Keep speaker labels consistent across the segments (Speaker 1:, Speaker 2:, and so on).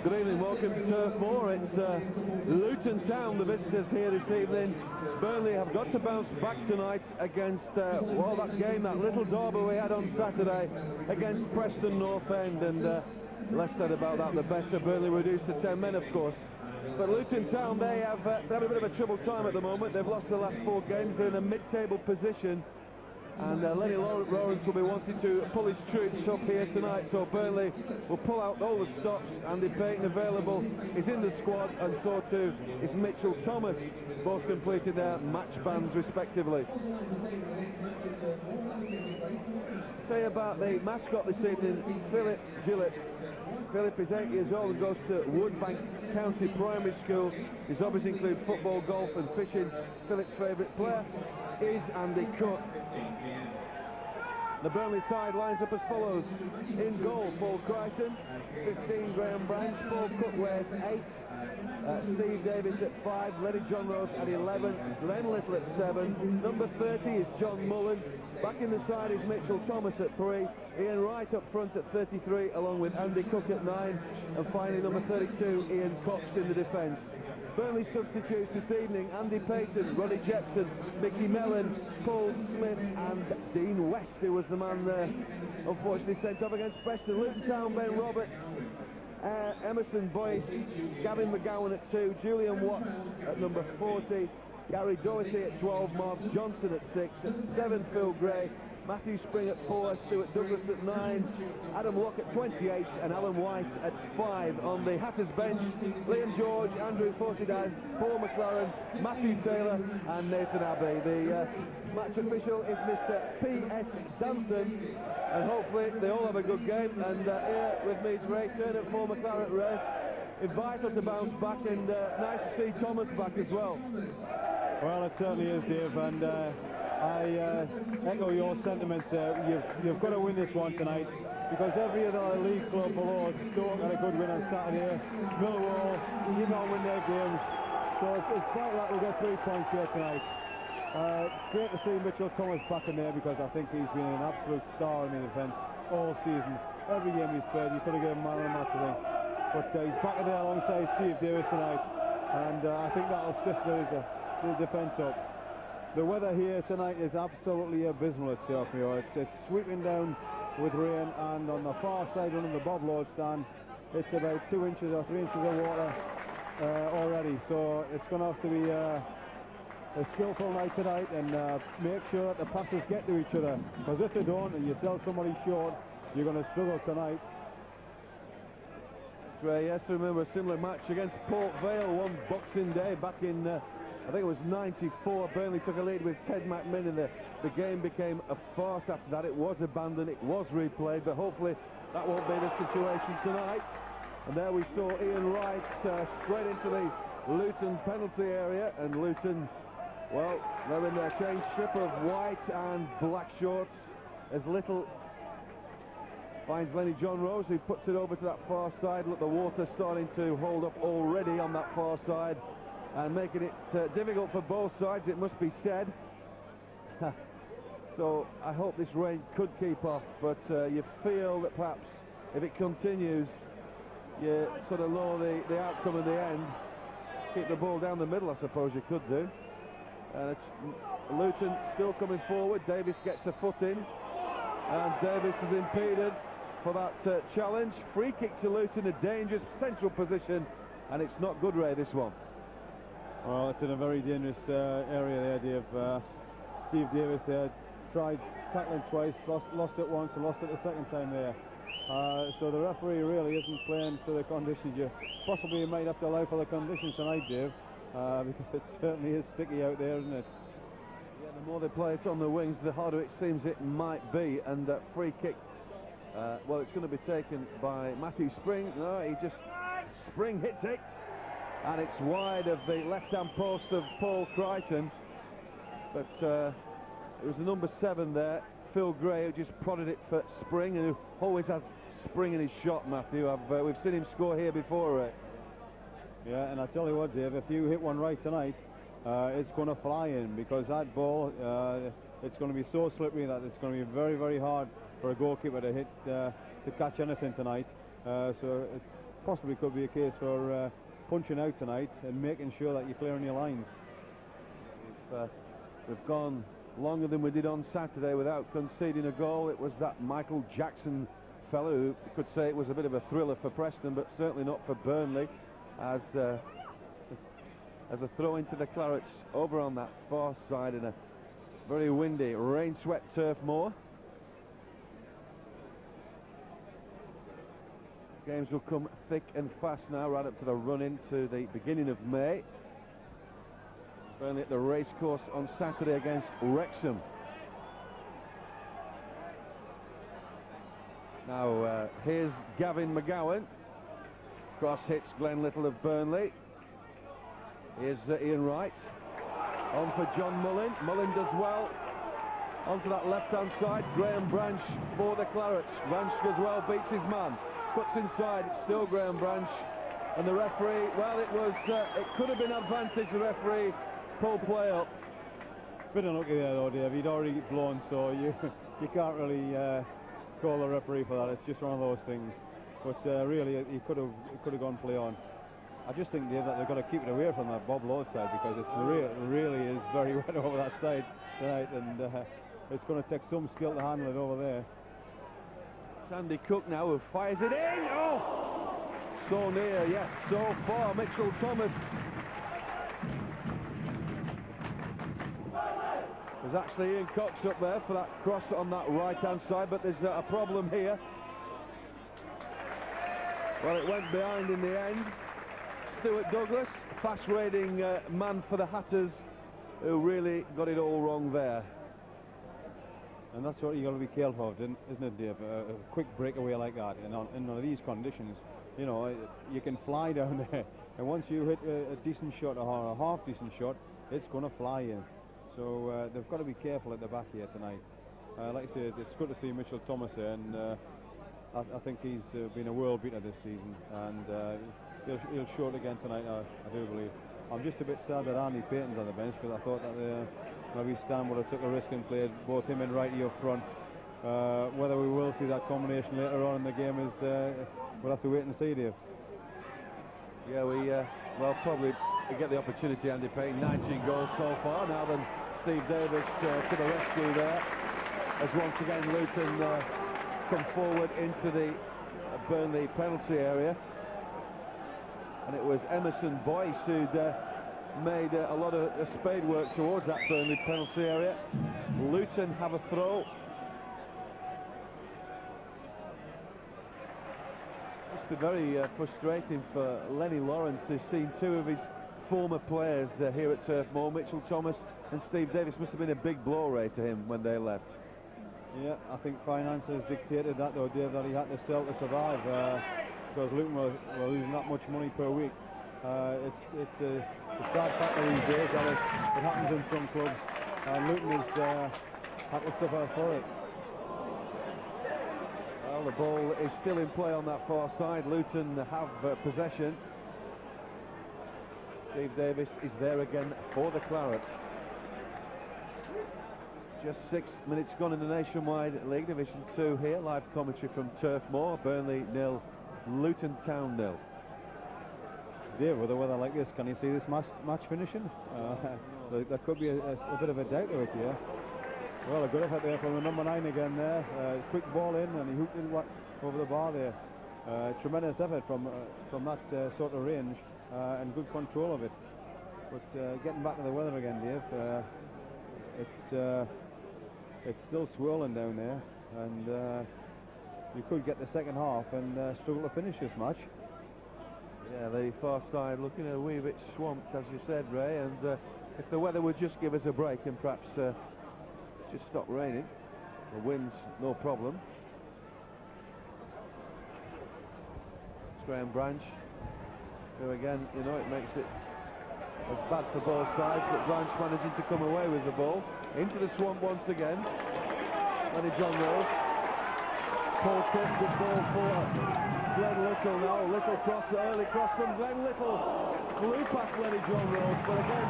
Speaker 1: Good evening, welcome to Turf Moor. It's Luton Town, the visitors here this evening. Burnley have got to bounce back tonight against, well, that game, that little derby we had on Saturday against Preston North End, and less said about that the better. Burnley reduced to 10 men, of course. But Luton Town, they have a bit of a troubled time at the moment. They've lost the last 4 games. They're in a mid-table position. And Lennie Lawrence will be wanting to pull his troops up here tonight, so Burnley will pull out all the stops. Andy Payton available is in the squad, and so too is Mitchell Thomas, both completed their match bans respectively. Say about the mascot this evening, Philip Gillett. Philip is 8 years old and goes to Woodbank County Primary School. His hobbies include football, golf and fishing. Philip's favourite player is Andy Cooke. The Burnley side lines up as follows. In goal, Paul Crichton, 15, Graham Branch, Paul Cooke wears 8, Steve Davis at 5, Lenny Johnrose at 11, Glen Little at 7, number 30 is John Mullin, back in the side is Mitchell Thomas at 3, Ian Wright up front at 33, along with Andy Cooke at 9, and finally number 32, Ian Cox in the defence. Burnley substitutes this evening: Andy Payton, Roddy Jepson, Micky Mellon, Paul Smith and Dean West, who was the man unfortunately sent off against Preston. Luton Town, Ben Roberts, Emmerson, Boyce, Gavin McGowan at 2, Julian Watts at number 40, Gary Doherty at 12, Marv Johnson at 6, at 7 Phil Gray, Matthew Spring at 4, Stuart Douglas at 9, Adam Locke at 28 and Alan White at 5. On the Hatters bench, Liam George, Andrew Forsythe, Paul McLaren, Matthew Taylor and Nathan Abbey. The match official is Mr. P.S. Danson, and hopefully they all have a good game. And here with me is Ray Ternent, Paul McLaren. Ray, it's vital to bounce back, and nice to see Thomas back as well.
Speaker 2: Well, it certainly is, Dave, and I echo your sentiments. You've got to win this one tonight, because every other league club below Stuart got a good win on Saturday. Millwall, you can't win their games, so it's vital that we'll get 3 points here tonight. Great to see Mitchell Thomas back in there, because I think he's been an absolute star in the defence all season. Every game he's played, you could have given him man of the match, I think. But he's back in there alongside Steve Davis tonight, and I think that'll stiff the defence up. The weather here tonight is absolutely abysmal at Turf Moor. It's sweeping down with rain, and on the far side under the bobload stand it's about 2 inches or 3 inches of water already, so it's going to have to be a skillful night tonight, and make sure that the passes get to each other, because if they don't and you sell somebody short, you're going to struggle tonight.
Speaker 1: Yes, remember a similar match against Port Vale one Boxing Day back in I think it was 94. Burnley took a lead with Ted McMinn, and the game became a farce after that. It was abandoned, it was replayed, but hopefully that won't be the situation tonight. And there we saw Ian Wright straight into the Luton penalty area, and Luton, well, they're in their change strip of white and black shorts. As Little finds Lenny Johnrose, who puts it over to that far side. Look, the water's starting to hold up already on that far side, and making it difficult for both sides, it must be said. So I hope this rain could keep off, but you feel that perhaps if it continues, you sort of know the outcome in the end. Keep the ball down the middle, I suppose you could do. And Luton still coming forward. Davis gets a foot in, and Davis is impeded for that challenge. Free kick to Luton, a dangerous central position, and it's not good, Ray, this one.
Speaker 2: Well, it's in a very dangerous area there, Dave. Steve Davis tried tackling twice, lost it once and lost it the second time there. So the referee really isn't playing to the conditions. Possibly you might have to allow for the conditions tonight, Dave, because it certainly is sticky out there, isn't it?
Speaker 1: Yeah, the more they play it on the wings, the harder it seems it might be. And that free kick, well, it's going to be taken by Matthew Spring. No, Spring hits it, and it's wide of the left-hand post of Paul Crichton. But it was the number 7 there, Phil Gray, who just prodded it for Spring, and who always has Spring in his shot, Matthew. We've seen him score here before, Ray.
Speaker 2: Yeah, and I tell you what, Dave, if you hit one right tonight, it's going to fly in, because that ball, it's going to be so slippery that it's going to be very, very hard for a goalkeeper to hit, to catch anything tonight. So possibly could be a case for punching out tonight and making sure that you're clearing your lines.
Speaker 1: We've gone longer than we did on Saturday without conceding a goal. It was that Michael Jackson fellow who could say it was a bit of a thriller for Preston, but certainly not for Burnley, as a throw into the Clarets over on that far side in a very windy, rain-swept Turf Moor. Games will come thick and fast now, right up to the run-in to the beginning of May. Burnley at the racecourse on Saturday against Wrexham. Now here's Gavin McGowan. Cross hits Glen Little of Burnley. Here's Ian Wright. On for John Mullin. Mullin does well. Onto that left-hand side. Graham Branch for the Clarets. Branch does well, beats his man. Puts inside, it's still Graham Branch. And the referee, well, it could have been advantage. The referee pulled play up.
Speaker 2: Bit unlucky there though, Dave. He'd already blown, so you can't really call the referee for that. It's just one of those things. But really, he could have gone play on. I just think, Dave, that they've got to keep it away from that Bob Lord side, because it really is very wet over that side tonight, and it's going to take some skill to handle it over there.
Speaker 1: Sandy Cooke now, who fires it in. Oh, so near, yet so far. Mitchell Thomas. There's actually Ian Cox up there for that cross on that right-hand side, but there's a problem here. Well, it went behind in the end. Stuart Douglas, fast-raiding man for the Hatters, who really got it all wrong there.
Speaker 2: And that's what you've got to be careful of, isn't it, Dave? A quick breakaway like that in one of these conditions, you know, you can fly down there, and once you hit a decent shot or a half-decent shot, it's going to fly in. So they've got to be careful at the back here tonight. Like I say, it's good to see Mitchell Thomas there, and I think he's been a world beater this season, and he'll show it again tonight, I do believe. I'm just a bit sad that Andy Payton's on the bench, because I thought that maybe Stan would have took a risk and played both him and Wrighty up front. Whether we will see that combination later on in the game is we'll have to wait and see, Dave.
Speaker 1: Yeah, well, probably get the opportunity, Andy Payton. 19 goals so far. Now then, Steve Davis to the rescue there, as once again Luton come forward into the Burnley penalty area. And it was Emmerson Boyce who'd made a lot of spade work towards that Burnley penalty area. Luton have a throw. Must be very frustrating for Lennie Lawrence, who's seen two of his former players here at Turf Moor. Mitchell Thomas and Steve Davis must have been a big blow, Ray, to him when they left.
Speaker 2: Yeah, I think finances dictated that though, Dave, that he had to sell to survive, because Luton were losing that much money per week. It's a sad fact these days that it happens in some clubs, and Luton has had to suffer for it. Well, the ball is still in play on that far side. Luton have possession. Steve Davis is there again for the Clarets. Just 6 minutes gone in the Nationwide League, Division 2 here. Live commentary from Turf Moor. Burnley 0, Luton Town 0. Dave, with a weather like this, can you see this match finishing? There could be a bit of a doubt to it here. Well, a good effort there from the number 9 again there. Quick ball in, and he hooked it over the bar there. Tremendous effort from that sort of range, and good control of it. But getting back to the weather again, Dave, it's still swirling down there, and you could get the second half and struggle to finish this match.
Speaker 1: Yeah, the far side looking a wee bit swamped, as you said, Ray, and if the weather would just give us a break and perhaps just stop raining, the wind's no problem. It's Graham Branch, who again, you know, it makes it as bad for both sides, but Branch managing to come away with the ball. Into the swamp once again. Lenny Johnrose. Paul Cooke, good ball for Glen Little now. Little cross, early cross from Glen Little. Flew past Lenny Johnrose, but again,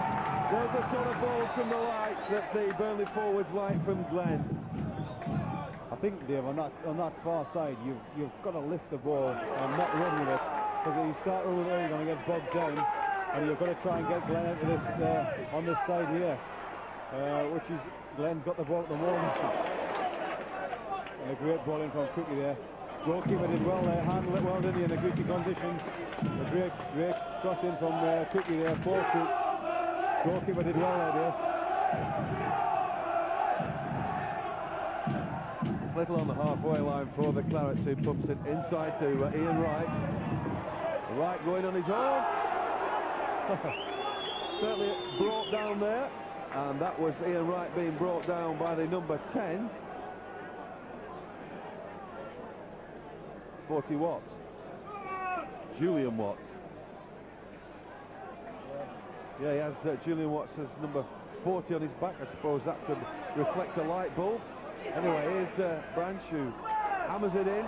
Speaker 1: those are sort of balls from the light that the Burnley forwards like from Glen.
Speaker 2: I think, Dave, on that far side, you've got to lift the ball and not run with it, because if you start rolling there, you're going to get bogged down, and you've got to try and get Glen into this on this side here, which is Glen's got the ball at the moment. And a great ball in from Cooke there. Goalkeeper did well there, handled it well, didn't he, in the gritty conditions. A great cross in from Cooke there, Paul Cooke. Goalkeeper did well there, Dave.
Speaker 1: It's little on the halfway line for the Clarets, who pumps it inside to Ian Wright. Wright going on his own. Certainly brought down there, and that was Ian Wright being brought down by the number 10. 40 Watts. Julian Watts. Yeah, he has Julian Watts as number 40 on his back. I suppose that could reflect a light bulb. Anyway, here's Branch, who hammers it in.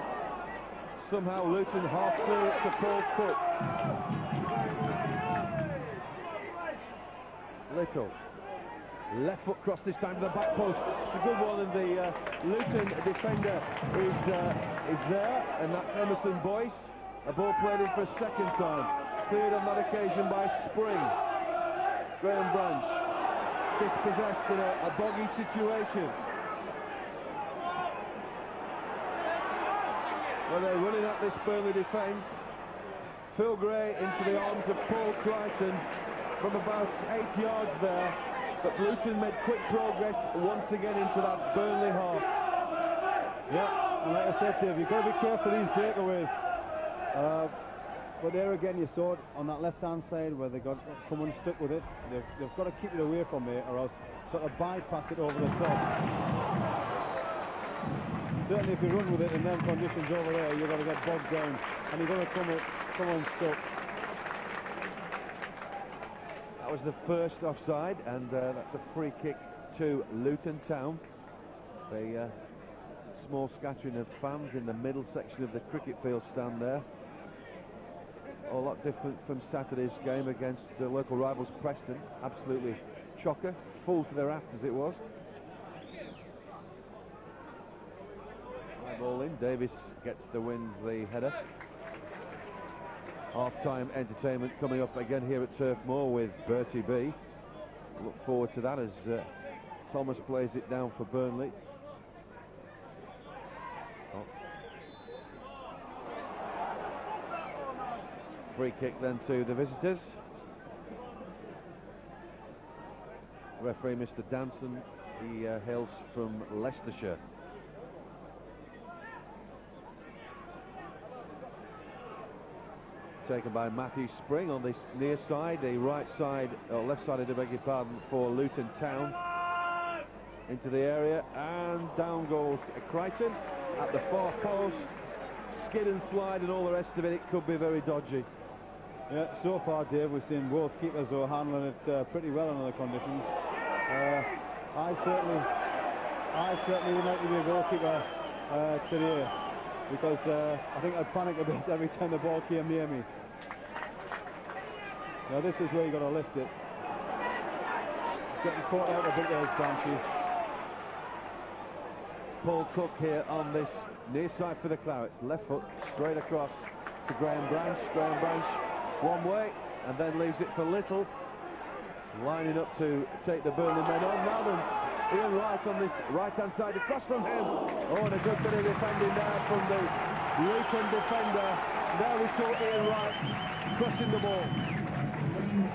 Speaker 1: Somehow Luton half through it to Paul Cooke. Little. Left foot cross this time to the back post. It's a good one, and the Luton defender is there, and that's Emmerson Boyce. A ball played in for a second time. Cleared on that occasion by Spring. Graham Branch dispossessed in a boggy situation. Well, they're running at this Burnley defence. Phil Gray into the arms of Paul Crichton from about 8 yards there. But Luton made quick progress once again into that Burnley half.
Speaker 2: Yeah, and like I said to you, you've got to be careful these breakaways. But there again, you saw it on that left-hand side where they got someone stuck with it. They've got to keep it away from it, or else sort of bypass it over the top. Certainly, if you run with it in them conditions over there, you're going to get bogged down, and you're going to come unstuck.
Speaker 1: That was the first offside, and that's a free kick to Luton Town. The small scattering of fans in the middle section of the cricket field stand there. A lot different from Saturday's game against the local rivals Preston. Absolutely chocker, full to their afters it was. High ball in, Davis gets to win the header. Half-time entertainment coming up again here at Turf Moor with Bertie B. Look forward to that as Thomas plays it down for Burnley. Oh. Free kick then to the visitors. Referee Mr. Danson, he hails from Leicestershire. Taken by Matthew Spring on this near side, the right side, or left side, I beg your pardon, for Luton Town. Into the area, and down goes Crichton at the far post. Skid and slide and all the rest of it, it could be very dodgy.
Speaker 2: Yeah, so far, Dave, we've seen both keepers who are handling it pretty well under the conditions. I certainly would like to be a goalkeeper today, because I think I'd panic a bit every time the ball came near me. Now this is where you've got to lift it. Getting caught out a bit there, Branchy.
Speaker 1: Paul Cooke here on this near side for the Clarets. Left foot straight across to Graham Branch. Graham Branch one way and then leaves it for Little. Lining up to take the Burnley men on. Now then, Ian Wright on this right-hand side, across from him. Oh, and a good bit of defending there from the Luton defender. There we saw Ian Wright crushing the ball.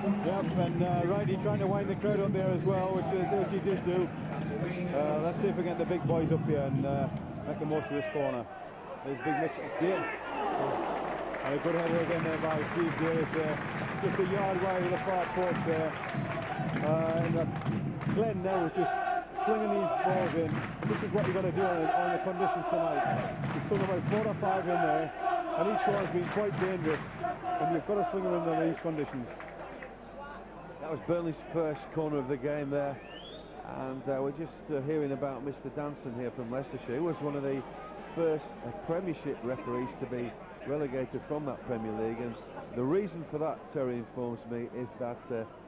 Speaker 2: Yep, and Wrighty trying to wind the crowd up there as well, which he did do. Let's see if we get the big boys up here and make the most of this corner. There's big mix up there. And a good header again there by Steve Davis, just a yard wide of the far post there. And Glen now is just slinging these balls in. This is what you've got to do on the conditions tonight. He's put about 4 or 5 in there, and each one's been quite dangerous, and you've got to sling them in under these conditions.
Speaker 1: That was Burnley's first corner of the game there, and we're just hearing about Mr. Danson here from Leicestershire, who was one of the first Premiership referees to be relegated from that Premier League, and the reason for that, Terry informs me, is that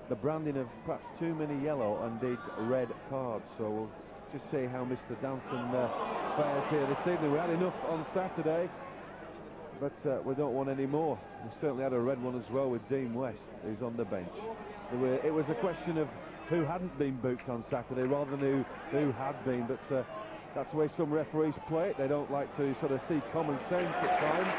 Speaker 1: the branding of perhaps too many yellow and indeed red cards. So we'll just see how Mr. Danson fares here this evening. We had enough on Saturday. but we don't want any more. We certainly had a red one as well with Dean West, who's on the bench. It was a question of who hadn't been booked on Saturday rather than who had been, but that's the way some referees play it. They don't like to sort of see common sense at times.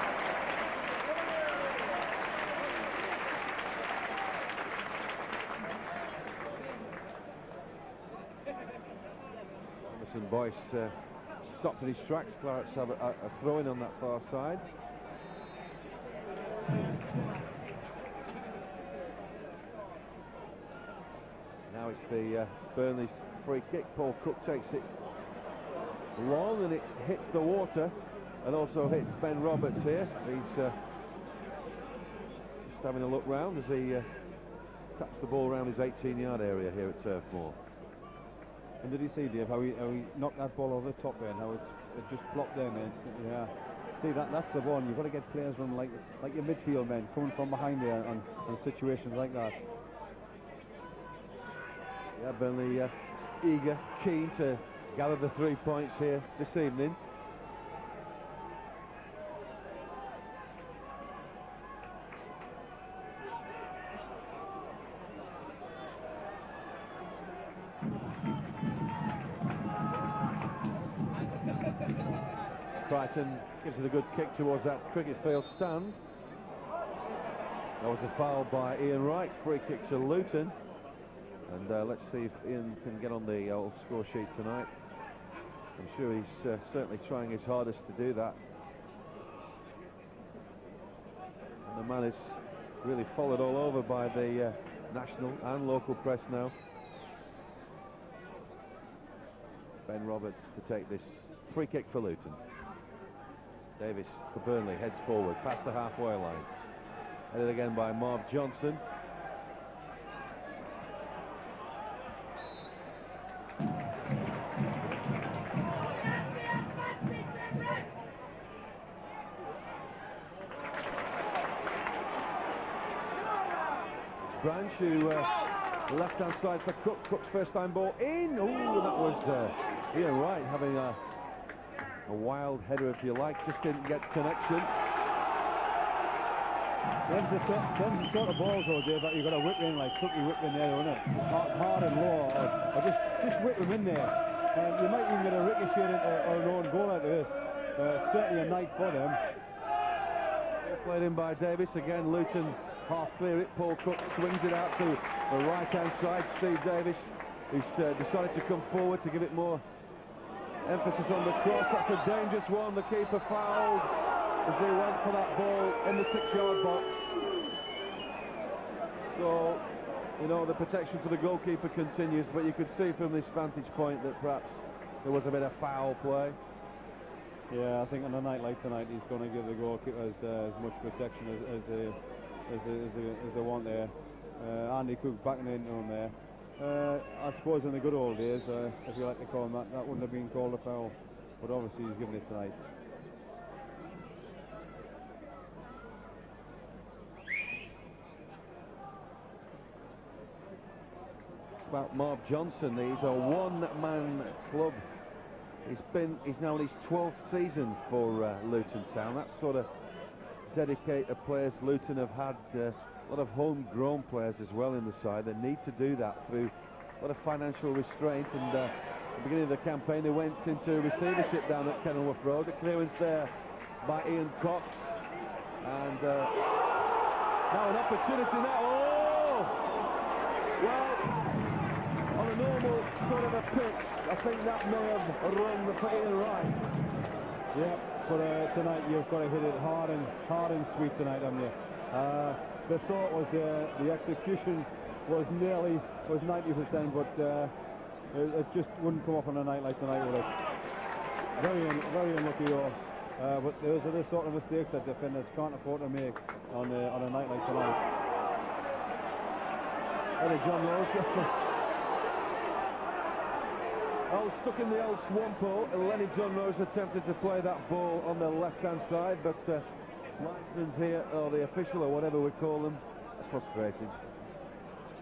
Speaker 1: Emmerson Boyce stopped in his tracks. Clarets have a throw-in on that far side. Now it's the Burnley's free kick. Paul Cooke takes it long and it hits the water and also hits Ben Roberts here. He's just having a look round as he taps the ball around his 18-yard area here at Turf Moor.
Speaker 2: And did you see, Dave, how he knocked that ball over the top there and how it just blocked there, man? Yeah. See, that's the one. You've got to get players from like your midfield men coming from behind there on situations like that.
Speaker 1: Yeah, Burnley eager, keen to gather the 3 points here this evening. Crichton gives it a good kick towards that cricket field stand. That was a foul by Ian Wright. Free kick to Luton. And let's see if Ian can get on the old score sheet tonight. I'm sure he's certainly trying his hardest to do that. And the man is really followed all over by the national and local press now. Ben Roberts to take this free kick for Luton. Davis for Burnley, heads forward, past the halfway line. Headed again by Marv Johnson. Branch, who left-hand side for Cooke. Cooke's first-time ball in. Oh, that was Ian Wright having a wild header, if you like. Just didn't get connection.
Speaker 2: Them's the sort of balls, though, Dave, that you've got to whip in, like Cooke whipped in there, isn't it? Hard and low, or just whip them in there. You might even get a ricochet or an own goal out of this. Certainly a night for them.
Speaker 1: Played in by Davis. Again, Luton half clear it. Paul Cooke swings it out to the right-hand side. Steve Davis, who's decided to come forward to give it more emphasis on the cross. That's a dangerous one. The keeper fouled as they went for that ball in the 6-yard box. So, you know, the protection for the goalkeeper continues, but you could see from this vantage point that perhaps there was a bit of foul play.
Speaker 2: Yeah, I think on a night like tonight, he's going to give the goalkeepers as much protection as they want there. Andy Cooke backing into him there. I suppose in the good old days, if you like to call him that, that wouldn't have been called a foul. But obviously he's given it tonight.
Speaker 1: About Marv Johnson, he's a one-man club. He's now in his 12th season for Luton Town. That sort of dedicated players Luton have had. A lot of homegrown players as well in the side. They need to do that through a lot of financial restraint. And at the beginning of the campaign, they went into receivership down at Kenilworth Road. The clearance there by Ian Cox. And now an opportunity now. Oh! Well, on a normal sort of a pitch, I think that may have run the Ian Wright.
Speaker 2: Yeah, but tonight you've got to hit it hard and sweet tonight, haven't you? The thought was the execution was 90%, but it just wouldn't come off on a night like tonight, would it? Very unlucky, though. But those are the sort of mistakes that defenders can't afford to make on a night like tonight.
Speaker 1: Lenny Johnrose. Oh, stuck in the old swamp hole. Lenny Johnrose attempted to play that ball on the left-hand side, but linesman's here, or the official, or whatever we call them, frustrated.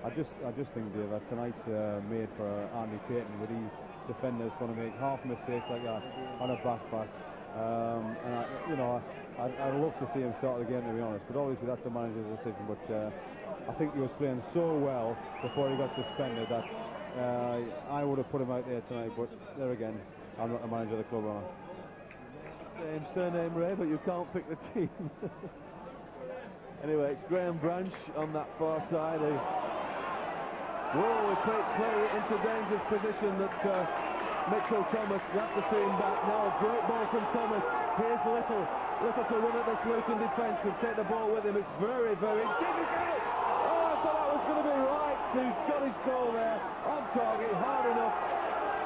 Speaker 2: I just think, Dave, that tonight's made for Andy Payton, with these defenders going to make half mistakes like that on a back pass. And I'd love to see him start the game, to be honest. But obviously that's the manager's decision. But I think he was playing so well before he got suspended that I would have put him out there tonight. But there again, I'm not the manager of the club, am I?
Speaker 1: Same surname, Ray, but you can't pick the team. Anyway, it's Graham Branch on that far side. Whoa, we play into dangerous position that Mitchell Thomas, you have to see him back now. Great ball from Thomas. Here's Little to run at this Luton defence and take the ball with him. It's very, very difficult. Oh, I thought that was going to be Wright who's got his goal there. On target, hard enough.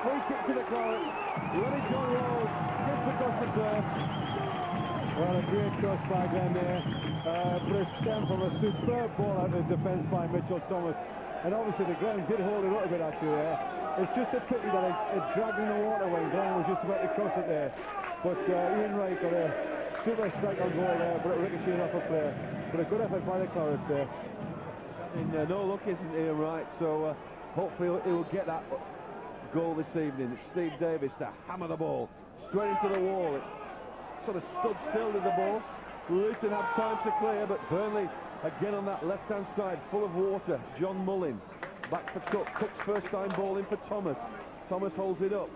Speaker 1: Free kick to the Clarets. Lenny Johnrose just across the turf.
Speaker 2: Well, a great cross by Glen there. But a stem from a superb ball out of defence by Mitchell Thomas. And obviously the ground did hold it up a bit actually there. It's just a pity that it dragged in the water when Glen was just about to cross it there. But Ian Wright got a super strike on goal there, but it ricocheted off a player. But a good effort by the Clarets there.
Speaker 1: No luck, isn't Ian Wright, so hopefully he will get that goal this evening. It's Steve Davis to hammer the ball straight into the wall. It sort of stood still with the ball. Luton have time to clear, but Burnley again on that left-hand side, full of water. John Mullin back for Cooke. Cooke's first time ball in for Thomas. Thomas holds it up.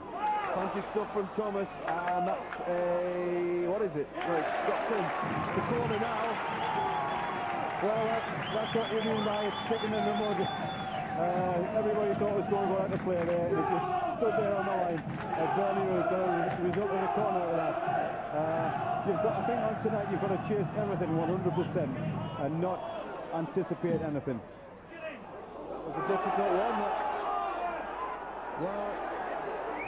Speaker 1: Fancy stuff from Thomas, and that's a... what is it? No, it's got in. The corner now.
Speaker 2: Well, that's what you mean by sticking in the mud. Everybody thought it was going to go out to play there. It just stood there on the line. Burnley was going to result in a corner out of that. I think on tonight you've got to chase everything 100% and not anticipate anything.
Speaker 1: That was a difficult one. Well,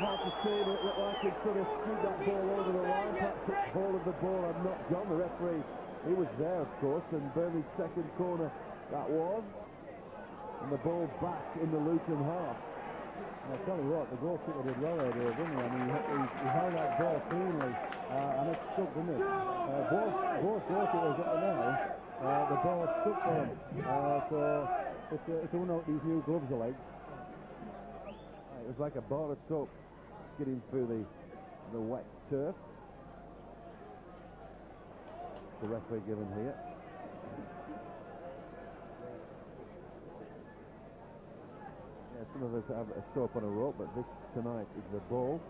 Speaker 1: hard to say, but it looked like he'd sort of scoot that ball over the line. Perhaps took hold of the ball and not John, the referee. He was there, of course, and Burnley's second corner that was. And the ball back in the Luton half. And I tell you what, the goalkeeper did well there, didn't he? I mean, he held that ball cleanly, and it stuck, didn't it? Both goalkeepers up there now, the ball stuck for him. So it's a wonder what these new gloves are like. It was like a bar of soap getting through the wet turf. The referee given here. Yeah, some of us have a soap on a rope, but this tonight is the ball.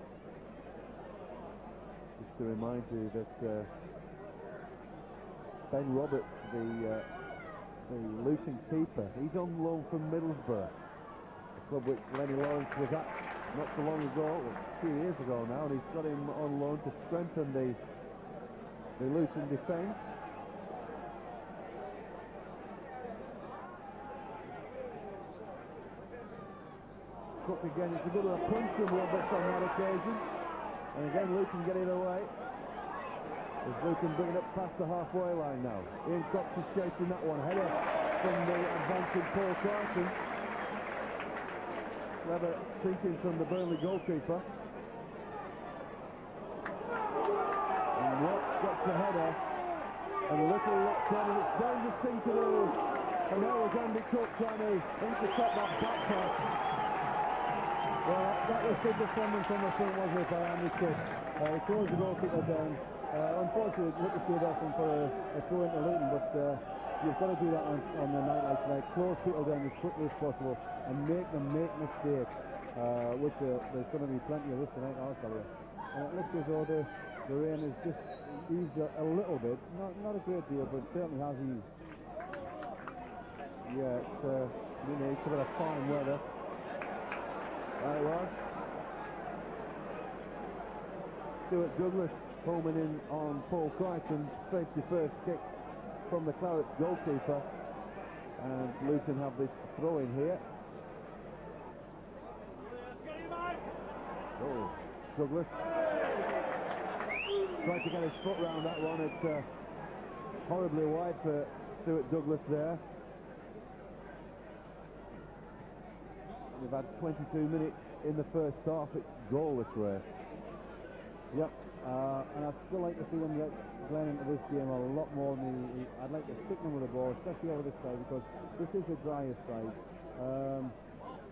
Speaker 1: Just to remind you that Ben Roberts, the Luton keeper, he's on loan from Middlesbrough, a club which Lennie Lawrence was at not so long ago, a few years ago now, and he's got him on loan to strengthen the Luton defence. Cooke again, it's a bit of a punch from Roberts on that occasion, and again Luton getting away. As Luton bringing up past the halfway line now. Ian Cox is chasing that one. Header from the advancing Paul Danson. Clever thinking from the Burnley goalkeeper. And Locke gets the header. And a little Locke turn, and it's dangerous thing to do. And now was Andy Cooke trying to intercept that back pass. Well, that was good defending from the front, wasn't it, by Andy Cooke. He throws the goalkeeper down. Unfortunately, look to see that one for a throw into Luton, but you've got to do that on the night like tonight. Close people down as quickly as possible and make them make mistakes, which there's going to be plenty of this tonight, I'll tell you. And it looks as though the rain is just eased a little bit, not a great deal, but it certainly has eased. Yeah, it's a bit of fine weather. There it was. Stuart Douglas homing in on Paul Crichton, straight to first kick from the Clarets goalkeeper, and Luton have this throw in here. Oh, Douglas tried to get his foot round that one. It's horribly wide for Stuart Douglas there. We've had 22 minutes in the first half. It's goalless race. Yep. And I'd still like to see them get Glen into this game a lot more than I'd like to stick them with the ball, especially over this side, because this is the driest side.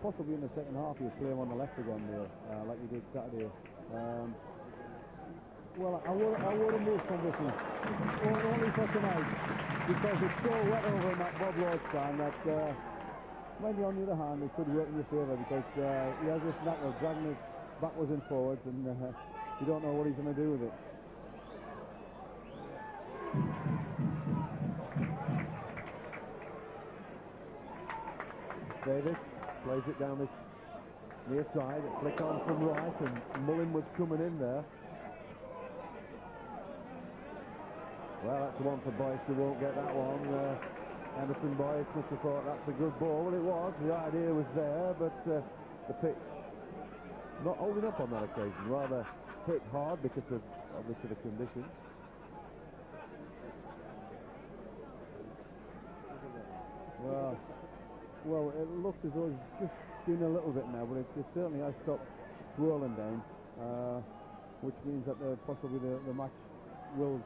Speaker 1: Possibly in the second half you play him on the left again there, like you did Saturday.
Speaker 2: Well, I would have moved from this one, only for tonight, because it's so wet over in that Bob Lord stand that maybe on the other hand it could work in your favour, because he has this knack of dragging it backwards and forwards, and you don't know what he's going to do with it.
Speaker 1: Davis plays it down this near side, flick on from Wright, and Mullin was coming in there. Well, that's the one for Boyce, who won't get that one. Emmerson Boyce must have thought that's a good ball. Well, it was. The idea was there, but the pitch not holding up on that occasion. Rather hit hard because of, obviously, the conditions.
Speaker 2: Well, it looks as though it's just been a little bit now, but it certainly has stopped swirling down, which means that possibly the match will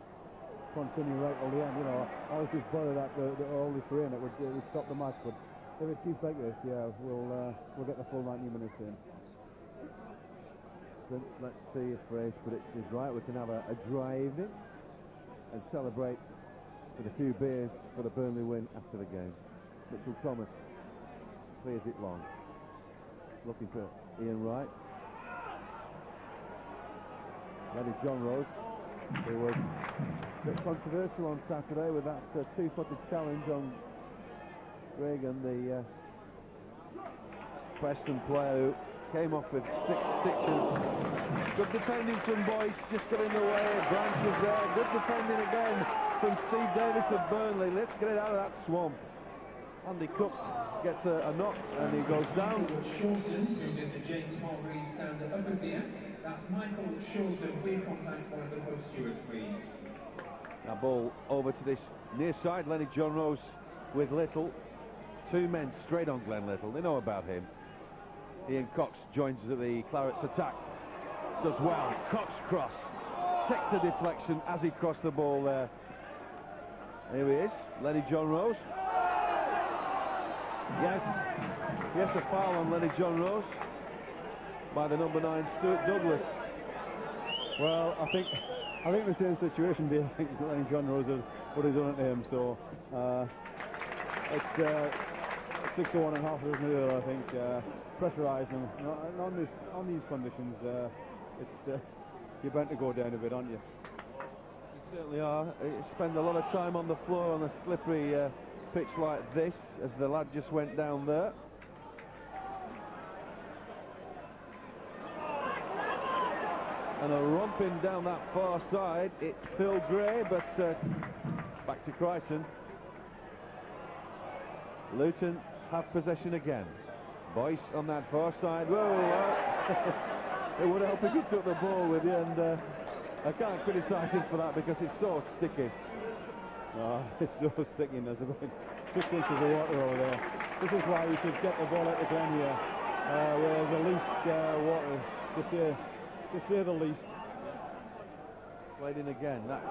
Speaker 2: continue right till the end. You know, I was just bothered that all this rain it would stop the match, but if it keeps like this, yeah, we'll get the full 90 minutes in.
Speaker 1: So let's see if Ray's prediction is right. We can have a dry evening and celebrate with a few beers for the Burnley win after the game. Mitchell Thomas clears it long, looking for Ian Wright. Lenny Johnrose, who was a bit controversial on Saturday with that two-footed challenge on Reagan, the Preston player who came off with 6 stitches. Good defending from Boyce, just got in the way. Branch was there. Good defending again from Steve Davis of Burnley. Let's get it out of that swamp. Andy Cooke gets a knock and he goes down.
Speaker 3: Shawson, who's in the James Hargreaves stand at upper tier. That's Michael Shawson. Please contact one of the post stewards, please.
Speaker 1: That ball over to this near side. Lenny Johnrose with Little. 2 men straight on Glen Little. They know about him. Ian Cox joins the Clarets attack. Does well. Cox cross. Takes the deflection as he crossed the ball there. Here he is. Lenny Johnrose. Yes, a foul on Lenny Johnrose by the number 9 Stuart Douglas.
Speaker 2: Well, I think the same situation being Lenny Johnrose would have done it to him. So it's 6 to 1.5, isn't it? I think pressurising him and on these conditions, you're bound to go down a bit, aren't you?
Speaker 1: You certainly are. You spend a lot of time on the floor on a slippery pitch like this, as the lad just went down there. And a romping down that far side. It's Phil Gray, but back to Crichton. Luton have possession again. Boyce on that far side. Whoa! It would help if he took the ball with you, and I can't criticise him for that because it's so sticky.
Speaker 2: Oh, it's so sticky. There's about 6 inches of water over there. This is why you should get the ball out of Glen here, where the least water, to say the least.
Speaker 1: Played in again. That's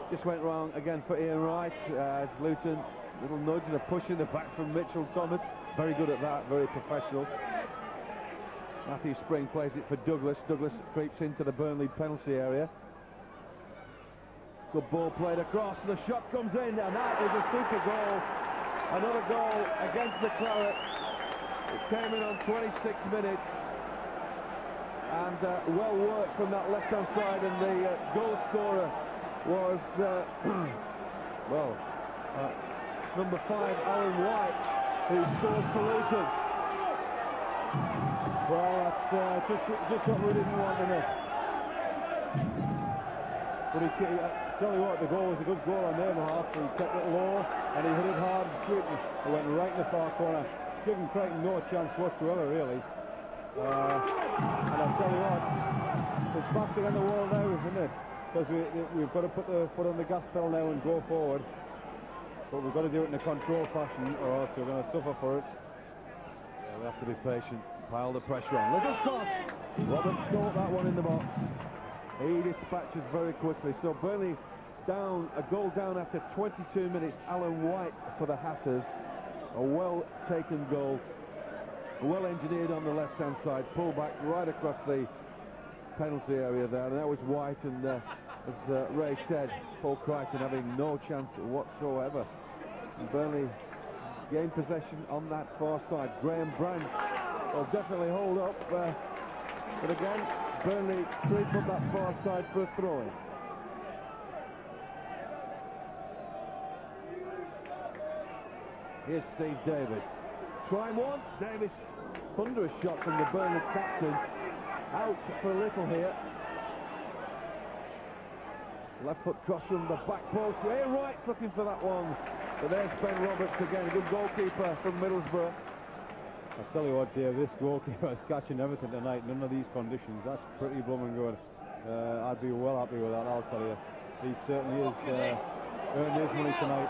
Speaker 1: just went wrong again for Ian Wright. As Luton, little nudge and a push in the back from Mitchell Thomas. Very good at that. Very professional. Matthew Spring plays it for Douglas. Douglas creeps into the Burnley penalty area. Good ball played across, the shot comes in, and that is a super goal. Another goal against the Clarets. It came in on 26 minutes, and well worked from that left-hand side, and the goal scorer was, number 5, Alan Wright, who scores for Luton.
Speaker 2: Well, that's just what we didn't want in it. But tell you what, the goal was a good goal on their behalf. He kept it low and he hit it hard and straight. It went right in the far corner, giving Crichton no chance whatsoever, really. And I'll tell you what, it's faster than the wall now, isn't it? Because we've got to put the foot on the gas pedal now and go forward. But we've got to do it in a controlled fashion, or else we're going to suffer for it.
Speaker 1: Yeah, we have to be patient. Pile the pressure on. Little stop. Robert caught that one in the box. He dispatches very quickly. So Burnley down, a goal down after 22 minutes. Alan White for the Hatters. A well-taken goal. Well engineered on the left-hand side. Pull back right across the penalty area there, and that was Wright, and as Ray said, Paul Crichton having no chance whatsoever. And Burnley gained possession on that far side. Graham Branch will definitely hold up, but again, Burnley creep up that far side for a throw-in. Here's Steve Davis. Trying one. Davis under a shot from the Burnley captain. Out for Little here. Left foot cross from the back post. Ian Wright's looking for that one. But there's Ben Roberts again. Good goalkeeper from Middlesbrough.
Speaker 2: I tell you what, Dave, this goalkeeper is catching everything tonight. None of these conditions. That's pretty blooming good. I'd be well happy with that, I'll tell you. He certainly is earned his money tonight.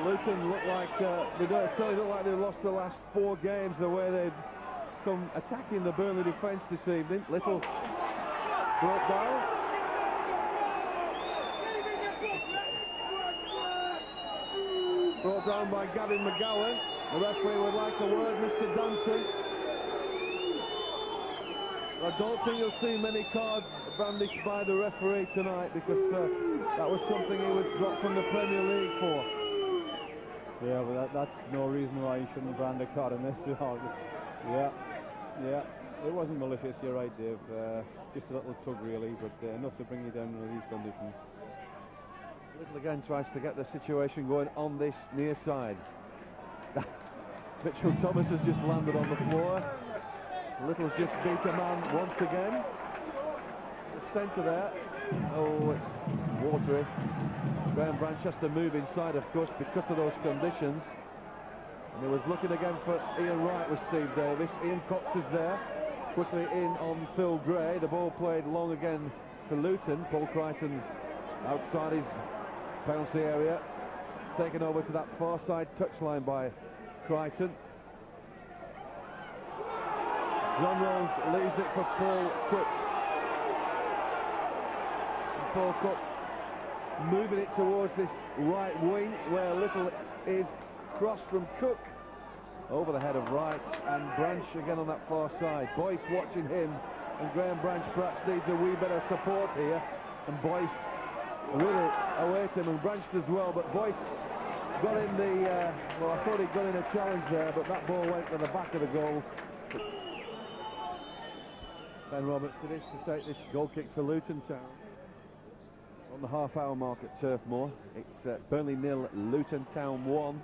Speaker 1: Luton look like certainly look like they lost the last 4 games the way they've come attacking the Burnley defence this evening. Little brought down. Brought down by Gavin McGowan. The referee would like a word, Mr. Danson. I don't think you'll see many cards brandished by the referee tonight, because that was something he was dropped from the Premier League for.
Speaker 2: Yeah, but that's no reason why you shouldn't brand a card in this. Yeah, it wasn't malicious, you're right, Dave. Just a little tug, really, but enough to bring you down under these conditions.
Speaker 1: Little again tries to get the situation going on this near side. Mitchell Thomas has just landed on the floor. Little's just beat a man once again. The centre there. Oh, it's watery. Graham Branch has to move inside, of course, because of those conditions. And he was looking again for Ian Wright with Steve Davis. Ian Cox is there. Quickly in on Phil Gray. The ball played long again to Luton. Paul Crichton's outside his penalty area. Taken over to that far side touchline by Crichton. Johnrose leaves it for Paul Cooke. And Paul Cooke moving it towards this right wing, where Little is crossed from Cooke over the head of Wright, and Branch again on that far side. Boyce watching him, and Graham Branch perhaps needs a wee bit of support here, and Boyce really await him, and Branch as well, but Boyce got in the well, I thought he got in a challenge there, but that ball went to the back of the goal. Ben Roberts it is to take this goal kick for Luton Town. On the half-hour mark at Turf Moor, it's Burnley 0, Luton Town 1.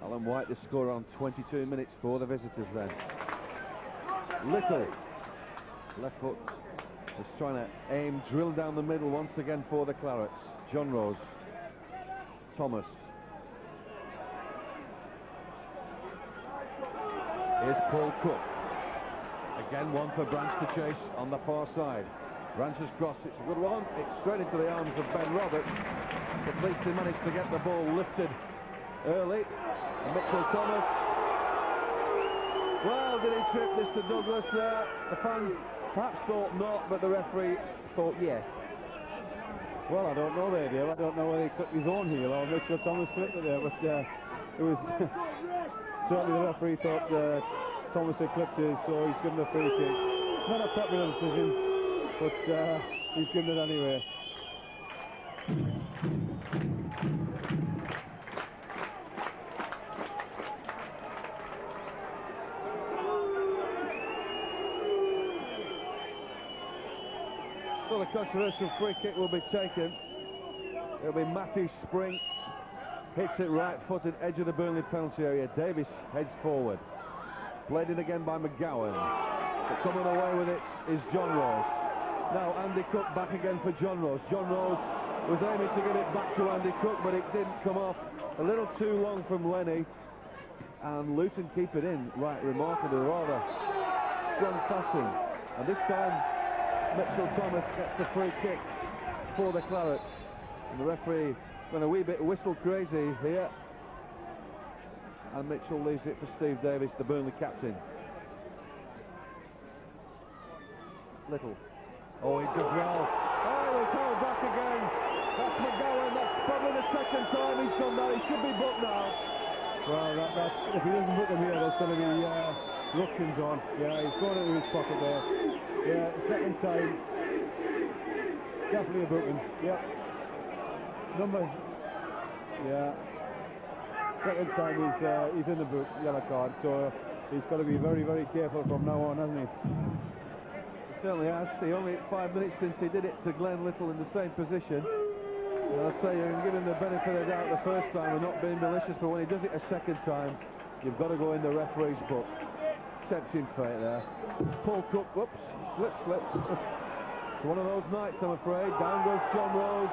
Speaker 1: Alan White, the scorer, on 22 minutes for the visitors then. Little, left foot, is trying to aim, drill down the middle once again for the Clarets. Johnrose, Thomas. Here's Paul Cooke. Again, one for Branch to chase on the far side. Branch's cross, it's a good one. It's straight into the arms of Ben Roberts. At least he managed to get the ball lifted early. And Mitchell Thomas. Well, did he trip Mr. Douglas there? The fans perhaps thought not, but the referee thought yes.
Speaker 2: Well, I don't know there, Dave. I don't know whether he clipped his own heel or Mitchell Thomas clipped it there, but it was certainly the referee thought Thomas had clipped his, so he's given a free kick. Not a popular decision, but he's given it anyway.
Speaker 1: So the controversial free kick will be taken. It'll be Matthew Spring. Hits it right-footed, edge of the Burnley penalty area. Davis heads forward. Played in again by McGowan. But coming away with it is Johnrose. Now Andy Cooke back again for Johnrose. Johnrose was aiming to get it back to Andy Cooke, but it didn't come off. A little too long from Lenny. And Luton keep it in. Right, remarkably, rather strong passing. And this time, Mitchell Thomas gets the free kick for the Clarets. And the referee went a wee bit whistle crazy here. And Mitchell leaves it for Steve Davis, the Burnley captain. Little. Oh, he does well. Oh, he'll call back again. That's McGowan. That's probably the second time he's done that. He should be booked now.
Speaker 2: Well, that's if he doesn't book him here, there's going to be ructions on. Yeah, he's got it in his pocket there. Yeah, second time. Definitely a booking. Yep. Number. Yeah. Second time he's in the book, yellow card. So he's got to be very, very careful from now on, hasn't he?
Speaker 1: He certainly has. He only 5 minutes since he did it to Glen Little in the same position. And I'll say you can give him the benefit of the doubt the first time and not being malicious, but when he does it a second time, you've got to go in the referee's book. Tempting fate there. Paul Cooke, whoops, slip. It's one of those nights, I'm afraid. Down goes Johnrose.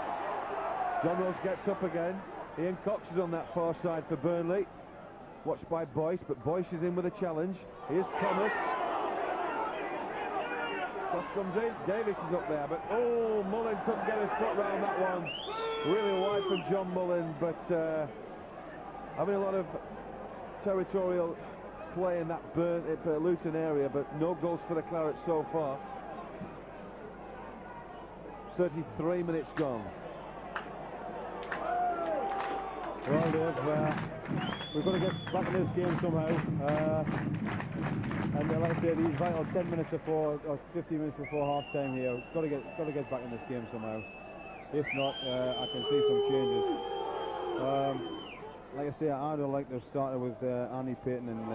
Speaker 1: Johnrose gets up again. Ian Cox is on that far side for Burnley. Watched by Boyce, but Boyce is in with a challenge. Here's Thomas. Cross comes in. Davis is up there, but oh, Mullin couldn't get his foot round that one. Really wide from John Mullin, but having a lot of territorial play in that Luton area, but no goals for the Clarets so far. 33 minutes gone.
Speaker 2: Well, Dave, we've got to get back in this game somehow. And like I said, these vital 10 minutes before, or 15 minutes before half-time here, got to get back in this game somehow. If not, I can see some changes. Like I say, I don't like to start with Andy Payton and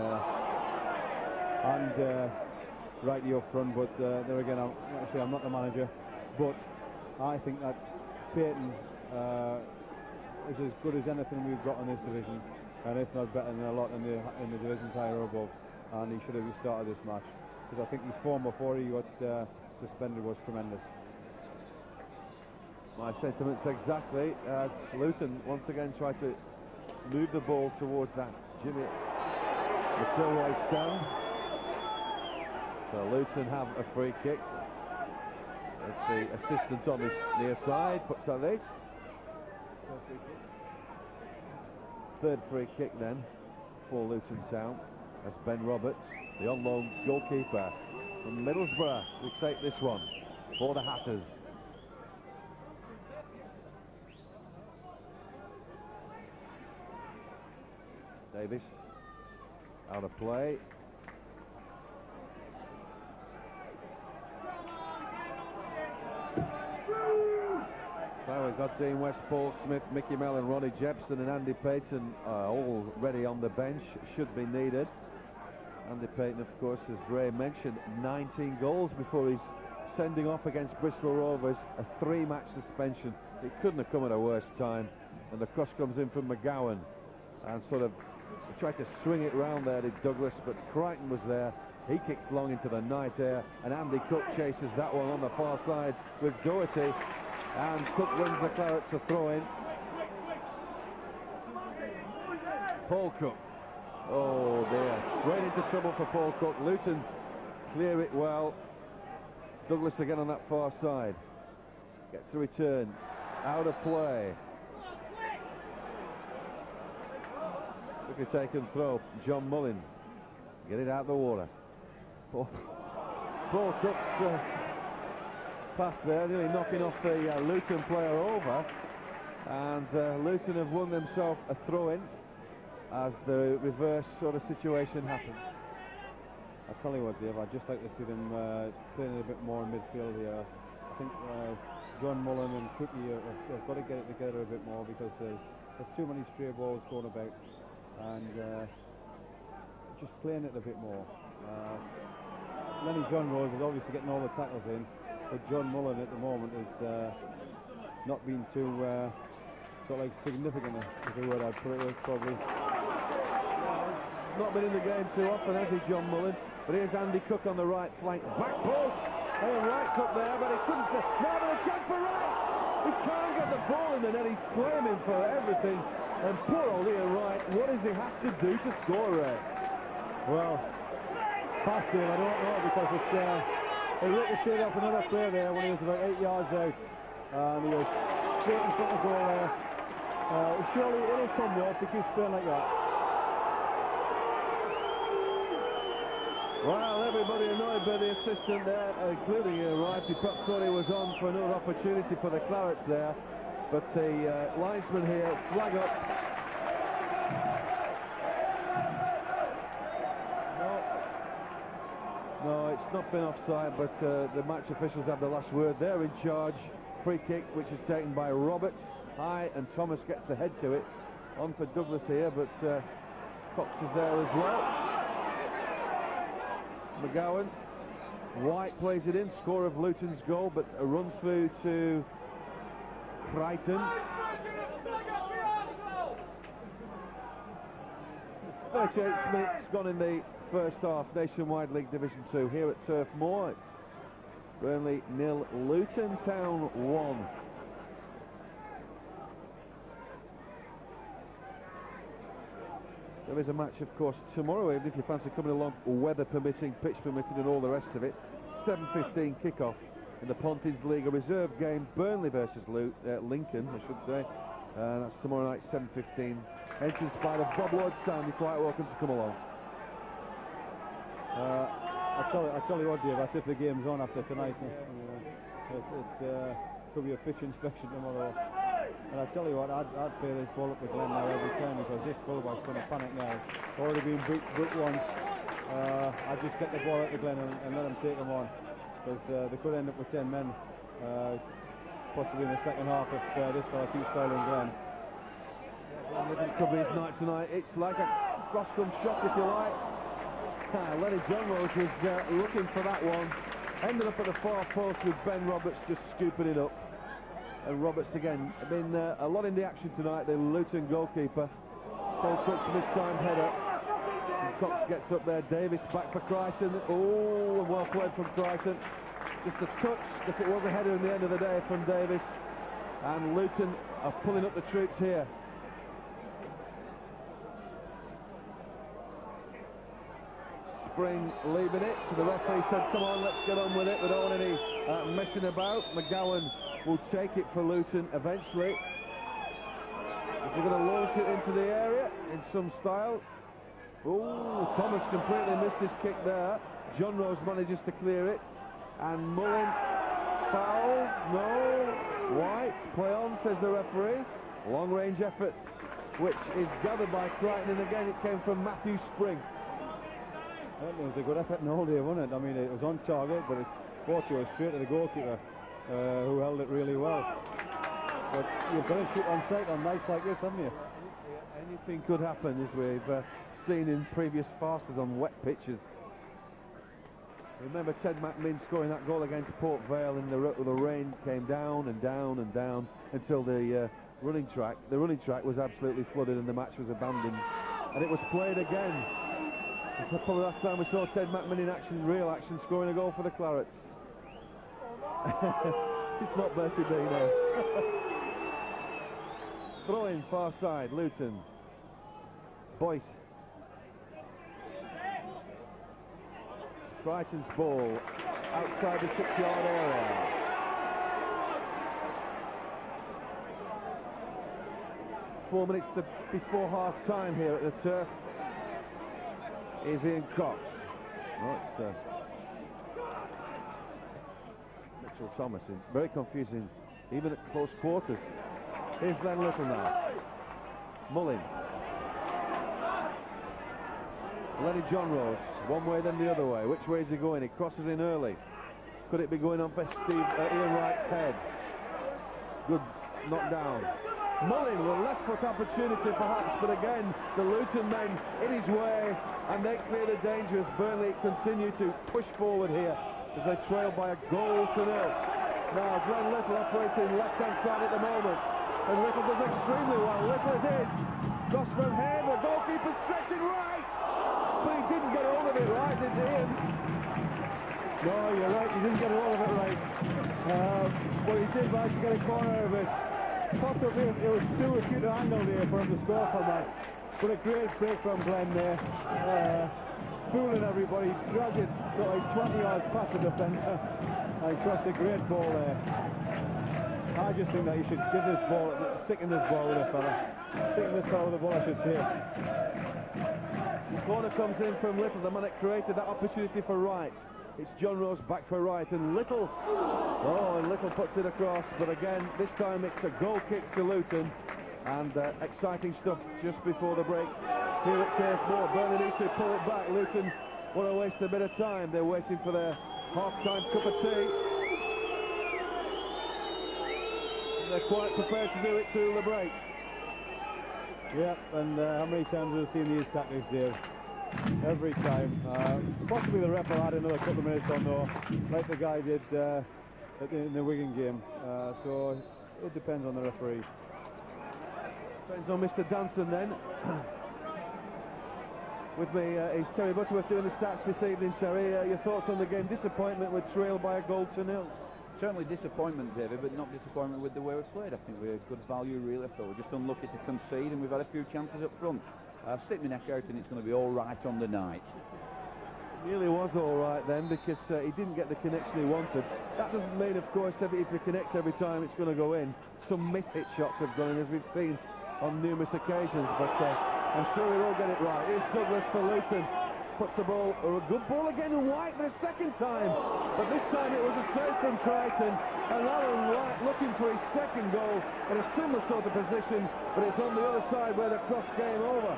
Speaker 2: Wright up front, but there again, like I say, I'm not the manager, but I think that Payton is as good as anything we've got in this division, and if not better than a lot in the divisions higher above, and he should have started this match, because I think his form before he got suspended was tremendous.
Speaker 1: My sentiments exactly. Luton once again tried to move the ball towards that Jimmy McIlroy stand. So Luton have a free kick. It's the assistant on this near side, puts on this. Third free kick then for Luton Town. That's Ben Roberts, the on-loan goalkeeper from Middlesbrough, will take this one for the Hatters. Davis out of play. So we've got Dean West, Paul Smith, Micky, Mellon, Ronnie Jepson and Andy Payton all ready on the bench, should be needed. Andy Payton, of course, as Ray mentioned, 19 goals before he's sending off against Bristol Rovers, a 3-match suspension. It couldn't have come at a worse time. And the cross comes in from McGowan and sort of tried to swing it round there, did Douglas, but Crichton was there. He kicks long into the night air, and Andy Cooke chases that one on the far side with Doherty, and Cooke wins the Clarets a throw-in. Paul Cooke. Oh dear, straight into trouble for Paul Cooke. Luton clear it well. Douglas again on that far side. Gets a return. Out of play. Took a taken throw. John Mullin. Get it out the water. Paul Cooke's pass there, nearly knocking off the Luton player over. And Luton have won themselves a throw-in as the reverse sort of situation happens.
Speaker 2: I'll tell you what, Dave, I'd just like to see them playing a bit more in midfield here. I think John Mullin and Cooke have got to get it together a bit more, because there's too many stray balls going about, and just playing it a bit more. Lenny Johnrose is obviously getting all the tackles in, but John Mullin at the moment is not been too sort of like significant, is the word I'd put it with, probably.
Speaker 1: Not been in the game too often, has he, John Mullin? But here's Andy Cooke on the right flank. Back post! Hey, Wright's up there, but he couldn't. Now there's a chance for Wright! He can't get the ball in the net, he's claiming for everything. And poor old Ian Wright, what does he have to do to score, Ray?
Speaker 2: Well, past him, I don't know, because it's he ricocheted off another player there when he was about 8 yards out, and he was straight in front of the goal there. Surely it'll come though if he keeps playing like that.
Speaker 1: Well, everybody annoyed by the assistant there, including Wright. He perhaps thought he was on for another opportunity for the Clarets there, but the linesman here, flag up. No, it's not been offside, but the match officials have the last word. They're in charge. Free kick, which is taken by Robert. High, and Thomas gets the head to it. On for Douglas here, but Cox is there as well. McGowan. Wright plays it in, score of Luton's goal, but a run through to Crichton. 38 minutes gone in the first half, Nationwide League Division 2 here at Turf Moor. It's Burnley 0, Luton Town 1. There is a match, of course, tomorrow evening, if you fancy coming along, weather permitting, pitch permitting and all the rest of it. 7:15 kick-off in the Pontins League, a reserve game, Burnley versus Lincoln, I should say. That's tomorrow night, 7:15. Entrance by the Bob Lord Sound. You're quite welcome to come along.
Speaker 2: I tell you what, Dave, that's if the game's on after tonight. It could be a pitch inspection tomorrow. And I tell you what, I'd pay this ball up to Glen now every time, because this fullback's going to panic now. Already been booked once. I'd just get the ball out to Glen and let them take them on, because they could end up with 10 men, possibly in the second half if this fella keeps fouling Glen.
Speaker 1: It could be his night tonight. It's like a cross-come shot, if you like. Lenny Johnrose was looking for that one. Ended up at the far post with Ben Roberts just scooping it up. And Roberts again, been a lot in the action tonight, the Luton goalkeeper. Paul Cooke's mid-time header. And Cox gets up there, Davis back for Crichton. Oh, and well played from Crichton. Just a touch, if it was a header in the end of the day from Davis. And Luton are pulling up the troops here. Spring leaving it, so the referee said, come on, let's get on with it. We don't want any messing about. McGowan will take it for Luton eventually. Is he going to launch it into the area in some style? Oh, Thomas completely missed his kick there. Johnrose manages to clear it. And Mullin, foul, no. White, play on, says the referee. Long-range effort, which is gathered by Crichton, and again it came from Matthew Spring.
Speaker 2: It was a good effort in all day, wasn't it? I mean, it was on target, but it's fortunately straight to the goalkeeper, who held it really well. But you've got to shoot on sight on nights like this, haven't you?
Speaker 1: Anything could happen, as we've seen in previous farces on wet pitches. Remember Ted McMinn scoring that goal against Port Vale, and the rain came down and down and down until the running track. The running track was absolutely flooded and the match was abandoned. And it was played again. It's probably the last time we saw Ted McMinn in action, real action, scoring a goal for the Clarets. It's not Bertie B now. Throw in far side, Luton. Boyce. Crichton's ball outside the 6-yard area. Four minutes before half-time here at the Turf. Is Ian Cox. Oh, Mitchell Thomas is very confusing, even at close quarters. Here's Len Little now. Mullin. Lenny Johnrose, one way then the other way. Which way is he going? He crosses in early. Could it be going on for Ian Wright's head? Good knockdown. Mullin with left foot opportunity perhaps, but again the Luton men in his way, and they clear the danger as Burnley continue to push forward here as they trail by a goal to nil. Now Glen Little operating left hand side at the moment, and Little does extremely well. Little it is. Cross from here, the goalkeeper stretching right, but he didn't get all of it right, did Ian?
Speaker 2: No, you're right, he didn't get all of it right. But he did manage to get a corner of it. Possibly it was too acute an angle there for him to score from that. But a great break from Glen there. Fooling everybody, dragged it sort of 20 yards past the defender. And crossed a great ball there. I just think that you should give this ball, stick in this ball with a fella. Stick in this fella with the ball, I should say.
Speaker 1: The corner comes in from Little, the man that created that opportunity for Wright. It's Johnrose back for Wright, and Little, oh, and Little puts it across, but again, this time it's a goal kick to Luton, and exciting stuff just before the break here at Turf Moor. Burnley needs to pull it back. Luton What a waste of a bit of time. They're waiting for their half-time cup of tea. And they're quite prepared to do it through the break.
Speaker 2: Yep, and how many times have we seen these tactics, Dave? Every time. Possibly the ref will add another couple of minutes on, though, like the guy did in the Wigan game. So it depends on the referee.
Speaker 1: Depends on Mr. Danson then. With me is Terry Butterworth doing the stats this evening. Terry, your thoughts on the game? Disappointment with trailed by a goal to nil.
Speaker 4: Certainly disappointment, David, but not disappointment with the way we've played. I think we're good value, really. I thought we're just unlucky to concede, and we've had a few chances up front. Stick my neck out, and it's going to be all right on the night.
Speaker 1: It nearly was all right then, because he didn't get the connection he wanted. That doesn't mean, of course, that if he connects every time, it's going to go in. Some miss-hit shots have gone in, as we've seen on numerous occasions, but I'm sure he'll all get it right. Here's Douglas for Luton. Puts the ball, or a good ball again, and Wright the second time. But this time it was a save from Crichton, and Alan Wright looking for his second goal in a similar sort of position, but it's on the other side where the cross came over.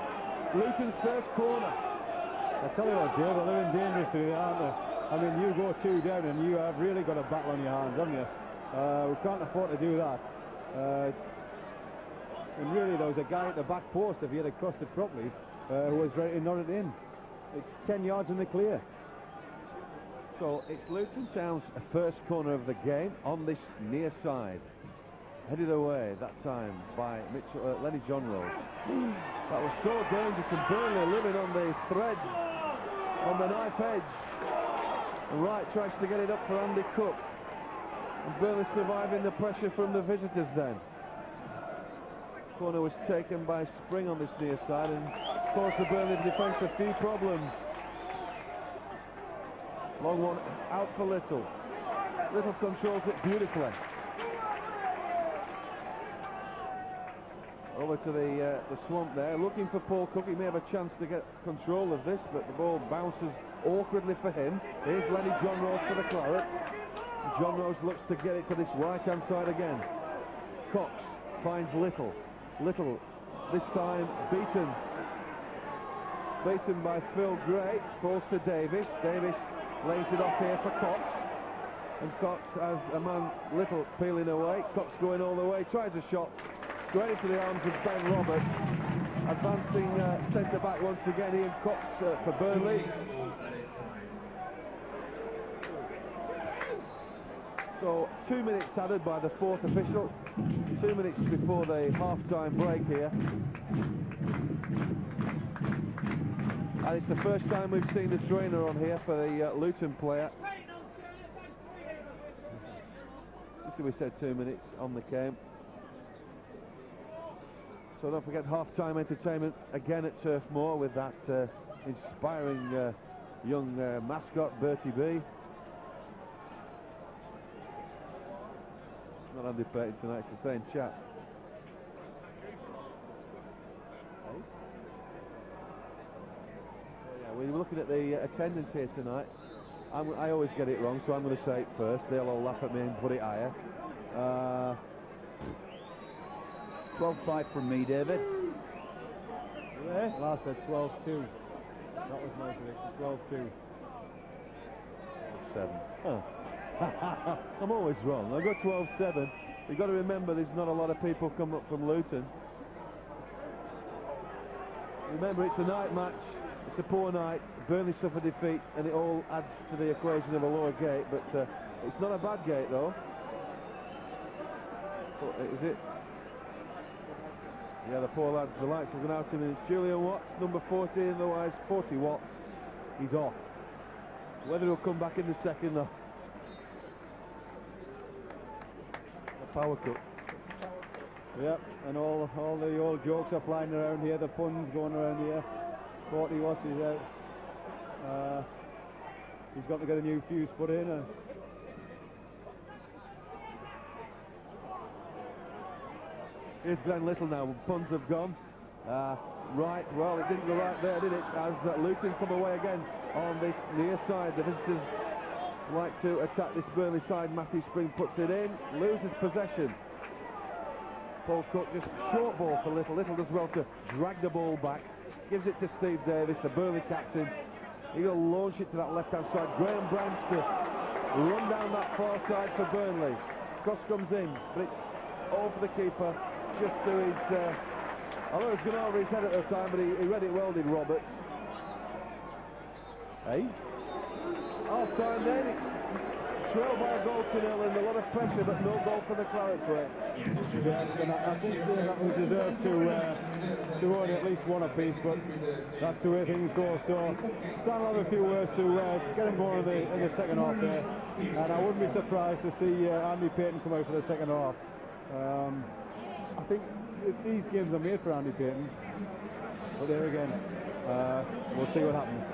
Speaker 1: Luton's first corner.
Speaker 2: I tell you what, Dave, they're living dangerously, aren't they? I mean, you go 2 down and you have really got a battle on your hands, haven't you? We can't afford to do that. And really, there was a guy at the back post, if he had crossed it properly, who was ready to nod it in. It's 10 yards in the clear.
Speaker 1: So it's Luton Town's first corner of the game on this near side. Headed away that time by Lenny Johnrose. That was so dangerous, and Burnley living on the thread, on the knife edge. And Wright tries to get it up for Andy Cooke. And Burnley surviving the pressure from the visitors then. Corner was taken by Spring on this near side and caused the Burnley defence a few problems. Long one out for Little. Little controls it beautifully. Over to the swamp there, looking for Paul Cooke. He may have a chance to get control of this, but the ball bounces awkwardly for him. Here's Lenny Johnrose for the Claret. Johnrose looks to get it to this right-hand side again. Cox finds Little. Little, this time beaten. Beaten by Phil Gray. Falls to Davis. Davis lays it off here for Cox. And Cox has a man, Little, peeling away. Cox going all the way, tries a shot. Straight into the arms of Ben Roberts. Advancing centre-back once again, Ian Cox for Burnley. So 2 minutes added by the fourth official. 2 minutes before the half-time break here. And it's the first time we've seen the trainer on here for the Luton player. We said 2 minutes on the game. So don't forget half-time entertainment again at Turf Moor with that inspiring young mascot, Bertie B. Not Andy Payton tonight, it's the same chap. Yeah, we're looking at the attendance here tonight. I always get it wrong, so I'm going to say it first. They'll all laugh at me and put it higher.
Speaker 4: 12-5 from me, David.
Speaker 2: Yeah. Last said 12-2. That was my prediction, 12-2.
Speaker 1: 7. Oh. I'm always wrong. I got 12-7. You've got to remember there's not a lot of people come up from Luton. Remember, it's a night match. It's a poor night. Burnley suffer defeat, and it all adds to the equation of a lower gate. But it's not a bad gate, though. Is it? Yeah, the poor lads, the lights have gone out in. Julian Watts, number 40, otherwise 40 Watts. He's off. Whether he'll come back in the second, though. The power cut.
Speaker 2: Yep, and all the old jokes are flying around here, the puns going around here. 40 Watts is out. He's got to get a new fuse put in.
Speaker 1: Here's Glen Little now. Puns have gone. Right, well, it didn't go right there, did it? As Luton come away again on this near side. The visitors like to attack this Burnley side. Matthew Spring puts it in, loses possession. Paul Cooke just short ball for Little. Little does well to drag the ball back. Gives it to Steve Davis, the Burnley captain. He'll launch it to that left-hand side. Graham Branch to run down that far side for Burnley. Cross comes in, but it's all for the keeper. Just to his... I know it was going over his head at the time, but he read it well, did Roberts. Hey? Half-time then. It's trailed by a goal to nil and a lot of pressure, but no goal for the Clarets way.
Speaker 2: Yeah, and I think that we deserve to own at least one apiece, but that's the way things go. So, Sam will have a few words to get him going in the second half there, and I wouldn't be surprised to see Andy Payton come out for the second half. I think these games are made for Andy Payton, but there again, we'll see what happens.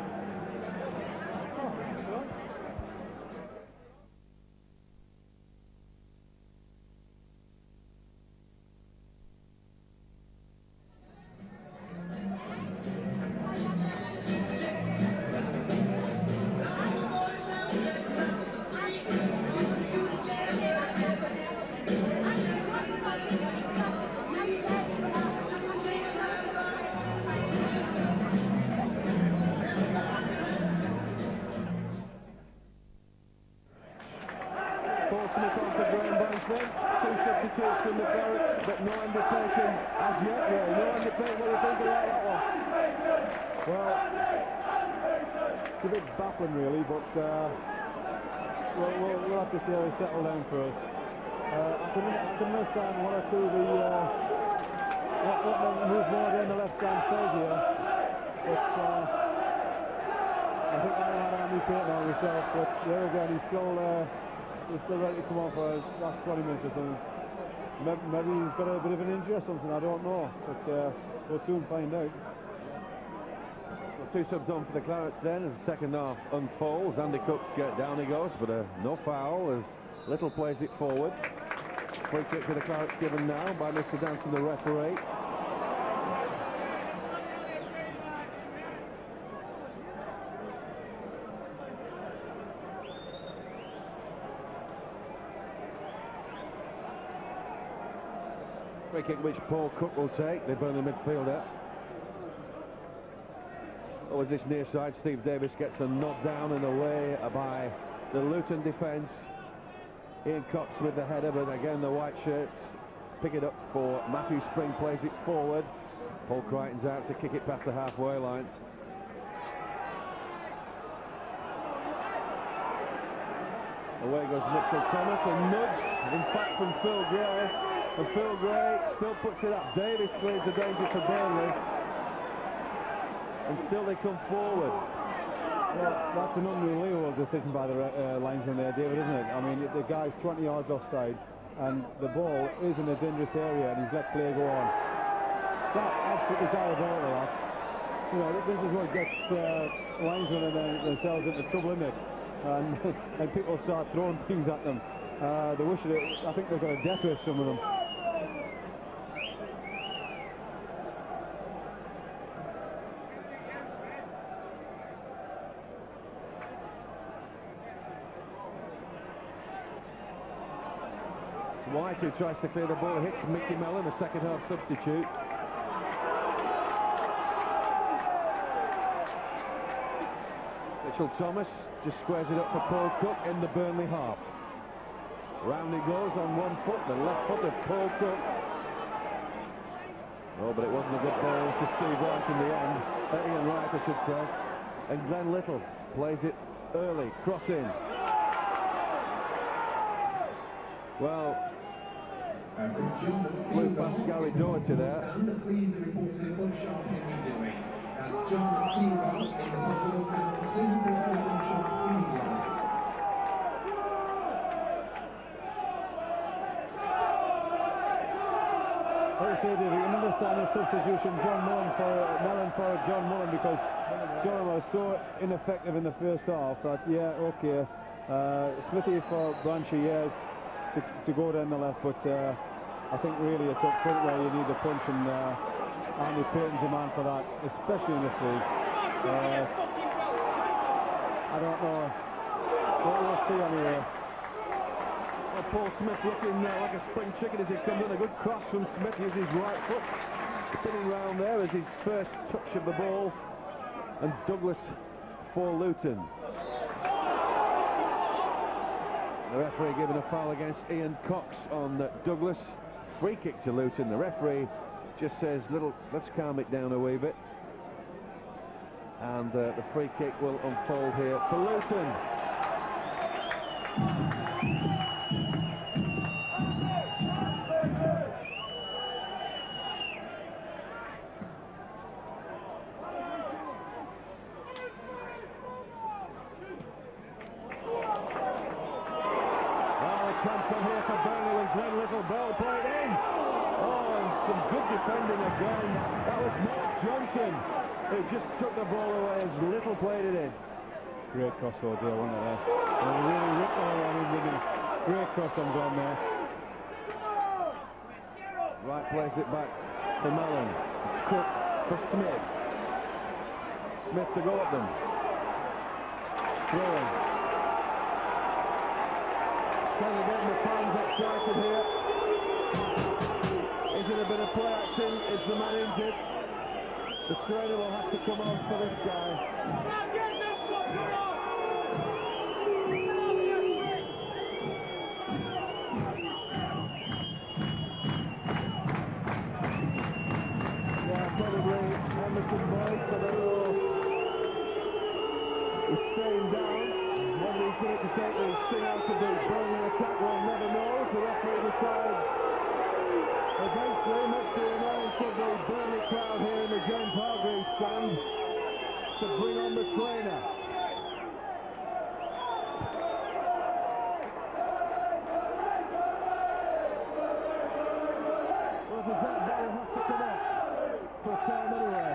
Speaker 1: From the Clarets, but no undertaking as yet. Yeah, no undertaking. What do you think about that one?
Speaker 2: Well, it's a bit baffling really, but we'll have to see how they settle down first. I can understand one or two of the what move more down the left-hand side here, but I think I had Andy Payton on myself, but there again, he's still ready to come on for his last 20 minutes or something. Maybe he's got a bit of an injury or something, I don't know, but we'll soon find out.
Speaker 1: Well, two subs on for the Clarets then as the second half unfolds. Andy Cooke, down he goes, but no foul as Little plays it forward. Free kick for the Clarets given now by Mr. Danson, the referee. Free kick which Paul Cooke will take, the Burnley midfielder. Always this near side, Steve Davis gets a nod down and away by the Luton defence. Ian Cox with the header, but again the white shirts pick it up for Matthew Spring, plays it forward. Paul Crichton's out to kick it past the halfway line. Away goes Mitchell Thomas, a nudge, in fact, from Phil Gray. And Phil Gray still puts it up. Davis clears the danger for Burnley. And still they come forward.
Speaker 2: Well, that's an unbelievable decision by the linesman there, David, isn't it? I mean, the guy's 20 yards offside, and the ball is in a dangerous area, and he's let play go on. That's absolutely diabolical, that. You know, this is what gets linesmen and themselves into trouble, isn't it? And people start throwing things at them. They wish it. I think they've got a death wish, some of them.
Speaker 1: Wright, who tries to clear the ball, hits Micky Mellon, a second half substitute. Mitchell Thomas just squares it up for Paul Cooke in the Burnley half. Round he goes on one foot, the left foot of Paul Cooke. Oh, but it wasn't a good ball to Steve Wright in the end. Ian Wright, I should say. And Glen Little plays it early, cross in. Well, flew past Gary Doherty there.
Speaker 3: Please report to the club shop immediately. That's John Cleaver in the Buffalo's hands. Please report to the club shop immediately.
Speaker 2: Like I say, David, you can understand the substitution, Mellon for John Mullin, because John was so ineffective in the first half that, yeah, okay, Smithy for Branchy, yeah, to go down the left, but I think really it's up front where you need a punch, and Andy Payton's a man for that, especially in this league. I don't know what we'll see anyway.
Speaker 1: Well, Paul Smith looking like a spring chicken as he comes in. A good cross from Smith, uses his right foot, spinning round there as his first touch of the ball. And Douglas for Luton. The referee giving a foul against Ian Cox on Douglas. Free kick to Luton. The referee just says, let's calm it down a wee bit. And the free kick will unfold here for Luton. Just took the ball away as Little played it in.
Speaker 2: Great cross over there, wasn't it? And really ripped all around him, didn't he? Great cross on Glen there.
Speaker 1: Wright plays it back to Mellon. Cooke for Smith. Smith to go at them. Throwing. Trying to get the fans excited here. Is it a bit of play action? Is the man injured? The trainer will have to come on for this guy. Yeah, probably Emmerson Boyce, I don't know. He's staying down. Whether he's going to take the thing out of the Burnley attack, we'll never know. The referee decides. Eventually, much to the annoyance of the Burnley crowd here in the James Hargreaves stand, to bring on the trainer. Well, does that ball have to come off for a time anyway?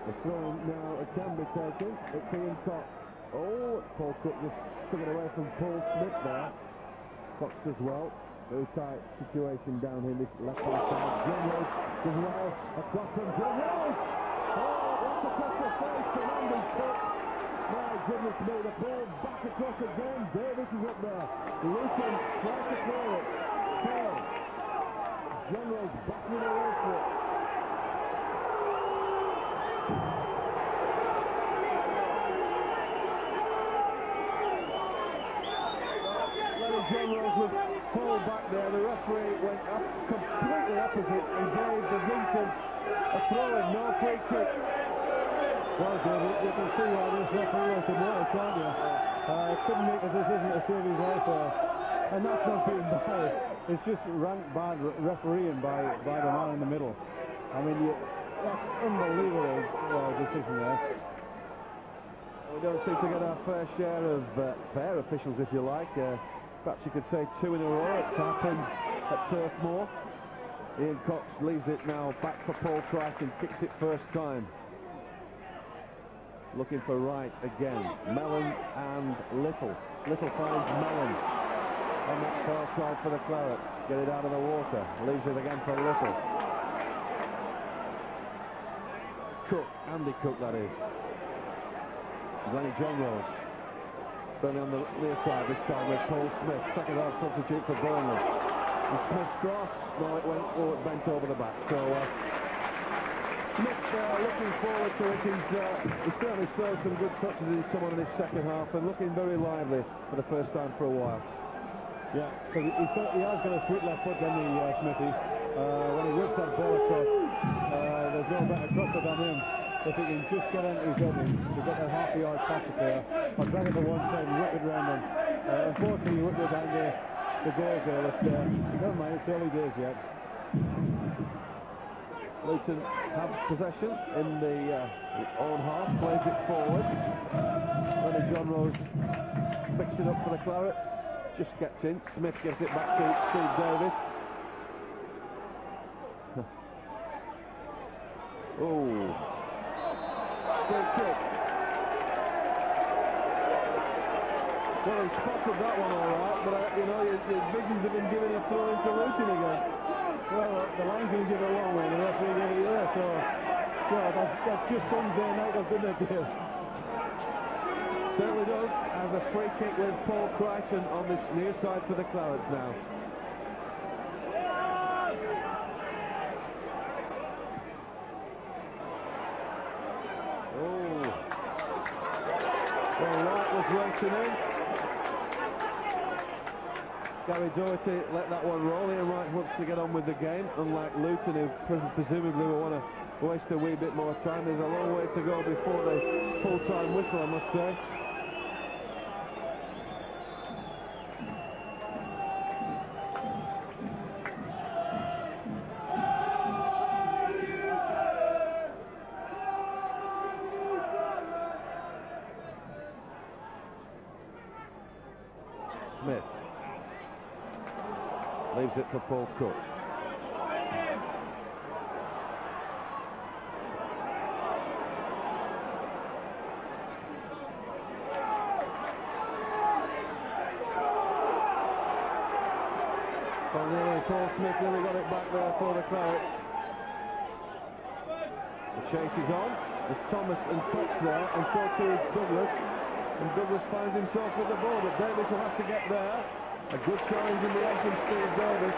Speaker 1: The throw now can be taken. It's Ian Cox. Oh, Paul Cooke just took it away from Paul Smith there. Cox as well. Very tight situation down here, this left-hand side. Johnrose as well. Across from Johnrose. Oh, that's across the face to Andy Cooke. My goodness me, the ball back across again. Davis is up there. Luton tries to clear it. Failed. Johnrose backing away for it. Johnrose was pulled back there. The referee went up completely opposite and gave the Luton a throw-in, no free kick. Well, David, you can see why this referee was the water, can't you? Couldn't make a decision to save his life there. And that's not being biased. It's just rank bad refereeing by the man in the middle. I mean, that's unbelievable decision there. We don't seem to get our fair share of fair officials, if you like. Perhaps you could say 2 in a row. It's happened at Turf Moor. Ian Cox leaves it now back for Paul Crichton, kicks it first time. Looking for Wright again. Mellon and Little. Little finds Mellon on that far side for the Clarets. Get it out of the water. Leaves it again for Little. Cooke, Andy Cooke that is. Lennie Johnrose. Burnley on the near side this time with Paul Smith. Second half substitute for Burnley. And Smith's cross, no, it bent over the back. So Smith looking forward to it. He's certainly served some good touches as he's come on in his second half and looking very lively for the first time for a while.
Speaker 2: Yeah, because he has got a sweet left foot, doesn't he, Smithy? When he whips that ball across, there's no better crosser than him. If he can just get into his head, he's got that half-yard packet there. I'll drag it to one side and whip it round him. Unfortunately, he whipped it down the goals there. But never mind, it's early days yet.
Speaker 1: Luton have possession in the own half, plays it forward. Lennie Johnrose picks it up for the Clarets. Just gets in. Smith gives it back to Steve Davis. Oh. Great kick. Well, he spotted that one all right, but you know, your visions have been giving a throw into Luton again.
Speaker 2: Well, the line's going to give it one way, and the referee gave it the other, so well, that's just Sunday night of good idea.
Speaker 1: Certainly does, as a free kick with Paul Crichton on this near side for the Clarets now. racing in. Gary Doherty let that one roll. Ian Wright wants to get on with the game, unlike Luton, who presumably will want to waste a wee bit more time. There's a long way to go before the full-time whistle, I must say. Smith leaves it for Paul Cooke. Paul Smith nearly got it back there for the Clarets. The chase is on. There's Thomas and Cox there, and so too is Douglas. And Douglas finds himself with the ball, but Davis will have to get there. A good challenge in the end from Steve Davis.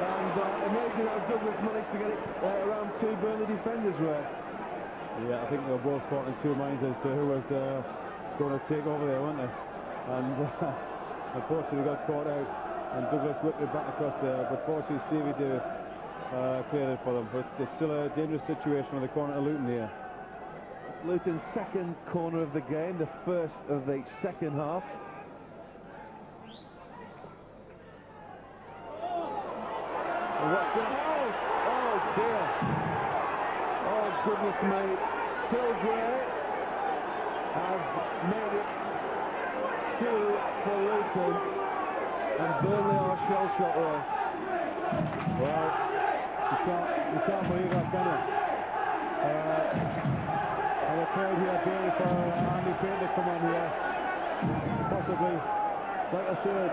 Speaker 1: And amazing how Douglas managed to get it around two Burnley defenders, Ray.
Speaker 2: Yeah, I think they were both caught in two minds as to who was going to take over there, weren't they? And unfortunately got caught out, and Douglas whipped it back across there, but fortunately Stevie Davis cleared it for them. But it's still a dangerous situation on the corner of Luton here.
Speaker 1: Luton's second corner of the game, the first of the second half. And what's that? Oh dear. Oh goodness me. Phil Gray has made it two for Luton, and Burnley are shell-shocked there.
Speaker 2: Well, you can't believe that, can you? And a crowd here begging for Andy Payton to come on here. Possibly, like I said,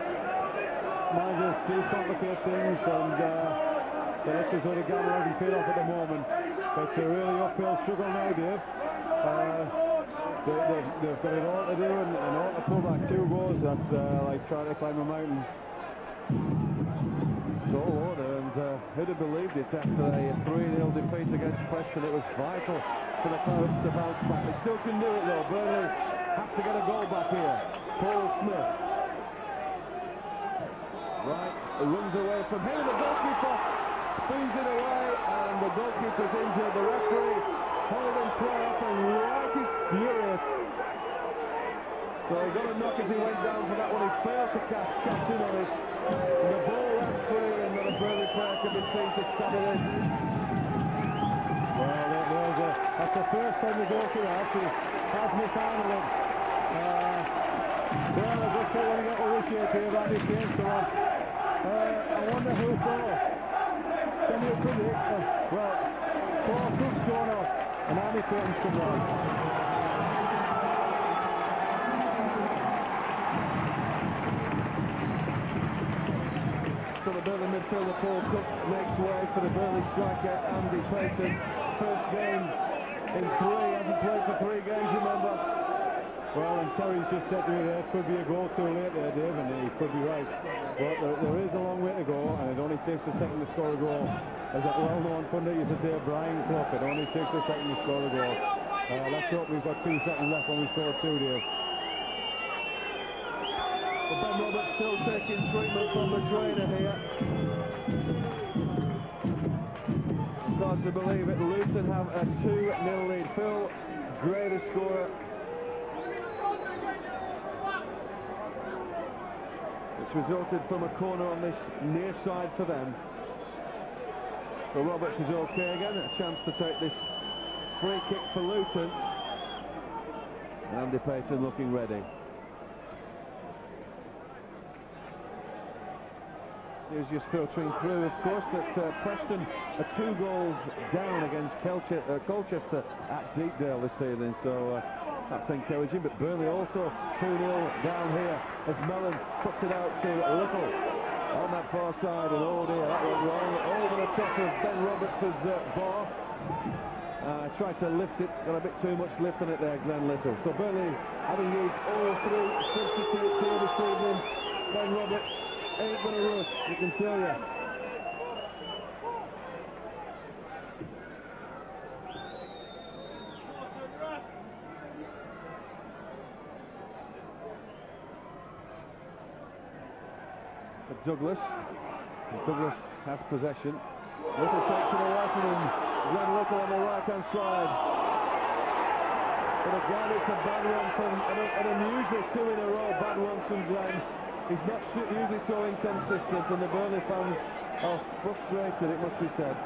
Speaker 2: managers do complicate things, and the looks as though the gamble hasn't paid off at the moment. It's a really uphill struggle now, Dave. They've got it all to do, and all to pull back two goals. That's like trying to climb a mountain.
Speaker 1: It's all order, and who'd have believed it after a 3-0 defeat against Preston? It was vital for the Pirates to bounce back. They still can do it though. Burnley have to get a goal back here. Paul Smith. Right, runs away from here. The goalkeeper spins it away, and the goalkeeper's injured. The referee holding play up, and Wright is furious. So he got a knock as he went down for that one. He failed to catch in on it. And the ball ran free, and then a Burnley player could be seen to stab it in.
Speaker 2: Well, that's the first time the goalkeeper actually has mishandled it. Well, I just want to get the wish here, Dave, Andy Payton. I wonder who for. Can you predict? Well, Paul Cooke's gone off, and Andy Payton's come on.
Speaker 1: So the Burnley midfielder Paul Cooke makes way for the Burnley striker Andy Payton. First game in 3, hasn't played for 3 games, remember.
Speaker 2: Well, and Terry's just said to me there could be a goal too late there, Dave, and he could be right. But there is a long way to go, and it only takes a second to score a goal. As that well-known pundit used to say, Brian Clough, it only takes a second to score a goal. Let's hope we've got 2 seconds left when we score 2, Dave.
Speaker 1: Well, Ben Roberts still taking treatment from the trainer here. It's hard to believe it. Luton have a 2-0 lead. Phil Gray, the scorer, which resulted from a corner on this near side for them. So Roberts is okay again. A chance to take this free kick for Luton. And Andy Payton looking ready. Here's just filtering through, of course, that Preston are 2 goals down against Colchester at Deepdale this evening, so that's encouraging. But Burnley also 2-0 down here as Mellon puts it out to Little on that far side, and oh dear, that went wrong over the top of Ben Roberts' bar. Tried to lift it, got a bit too much lift on it there, Glen Little. So Burnley having used all 3 substitutes here this evening. Ben Roberts ain't gonna rush, you can tell you. Douglas. And Douglas has possession. Little takes it away from him. Glen Little on the right-hand side. But again, it's a bad one from an unusual 2 in a row. Bad ones from Glen. He's not usually so inconsistent, and the Burnley fans are frustrated, it must be said.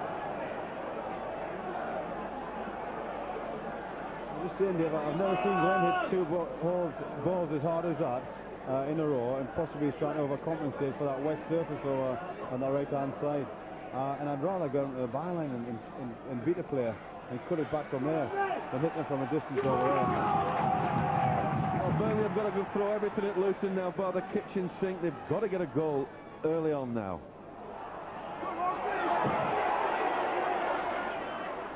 Speaker 2: I'm just saying, Dave, I've never seen Glen hit 2 balls as hard as that in a row, and possibly he's trying to overcompensate for that wet surface over on the right-hand side. And I'd rather go into the byline and beat a player and cut it back from there than hit them from a distance over there.
Speaker 1: Well, Burnley have got to throw everything at Luton now by the kitchen sink. They've got to get a goal early on now.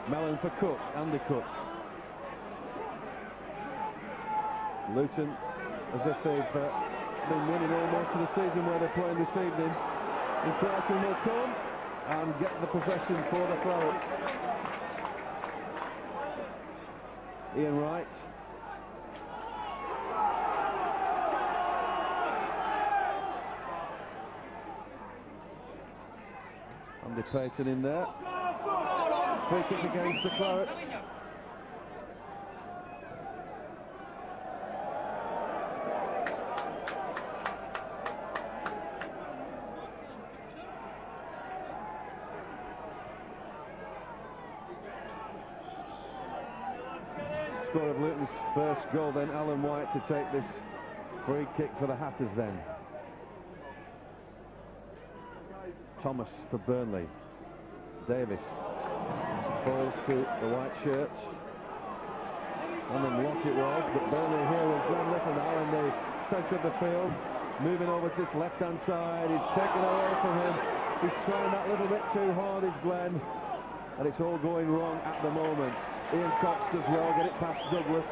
Speaker 1: Mellon for Cooke, Andy Cooke. Luton, as if they've been winning all most of the season where they're playing this evening. And Crichton will come and get the possession for the Clarets. Ian Wright. Andy Payton in there. Free kick against the Clarets. Score of Luton's first goal, then Alan White to take this free kick for the Hatters then. Thomas for Burnley. Davis falls to the white shirts. And then Locke it was, but Burnley here with Glen Little now in the centre of the field. Moving over to this left-hand side, he's taken away from him. He's trying that little bit too hard, is Glen. And it's all going wrong at the moment. Ian Cox does well, get it past Douglas.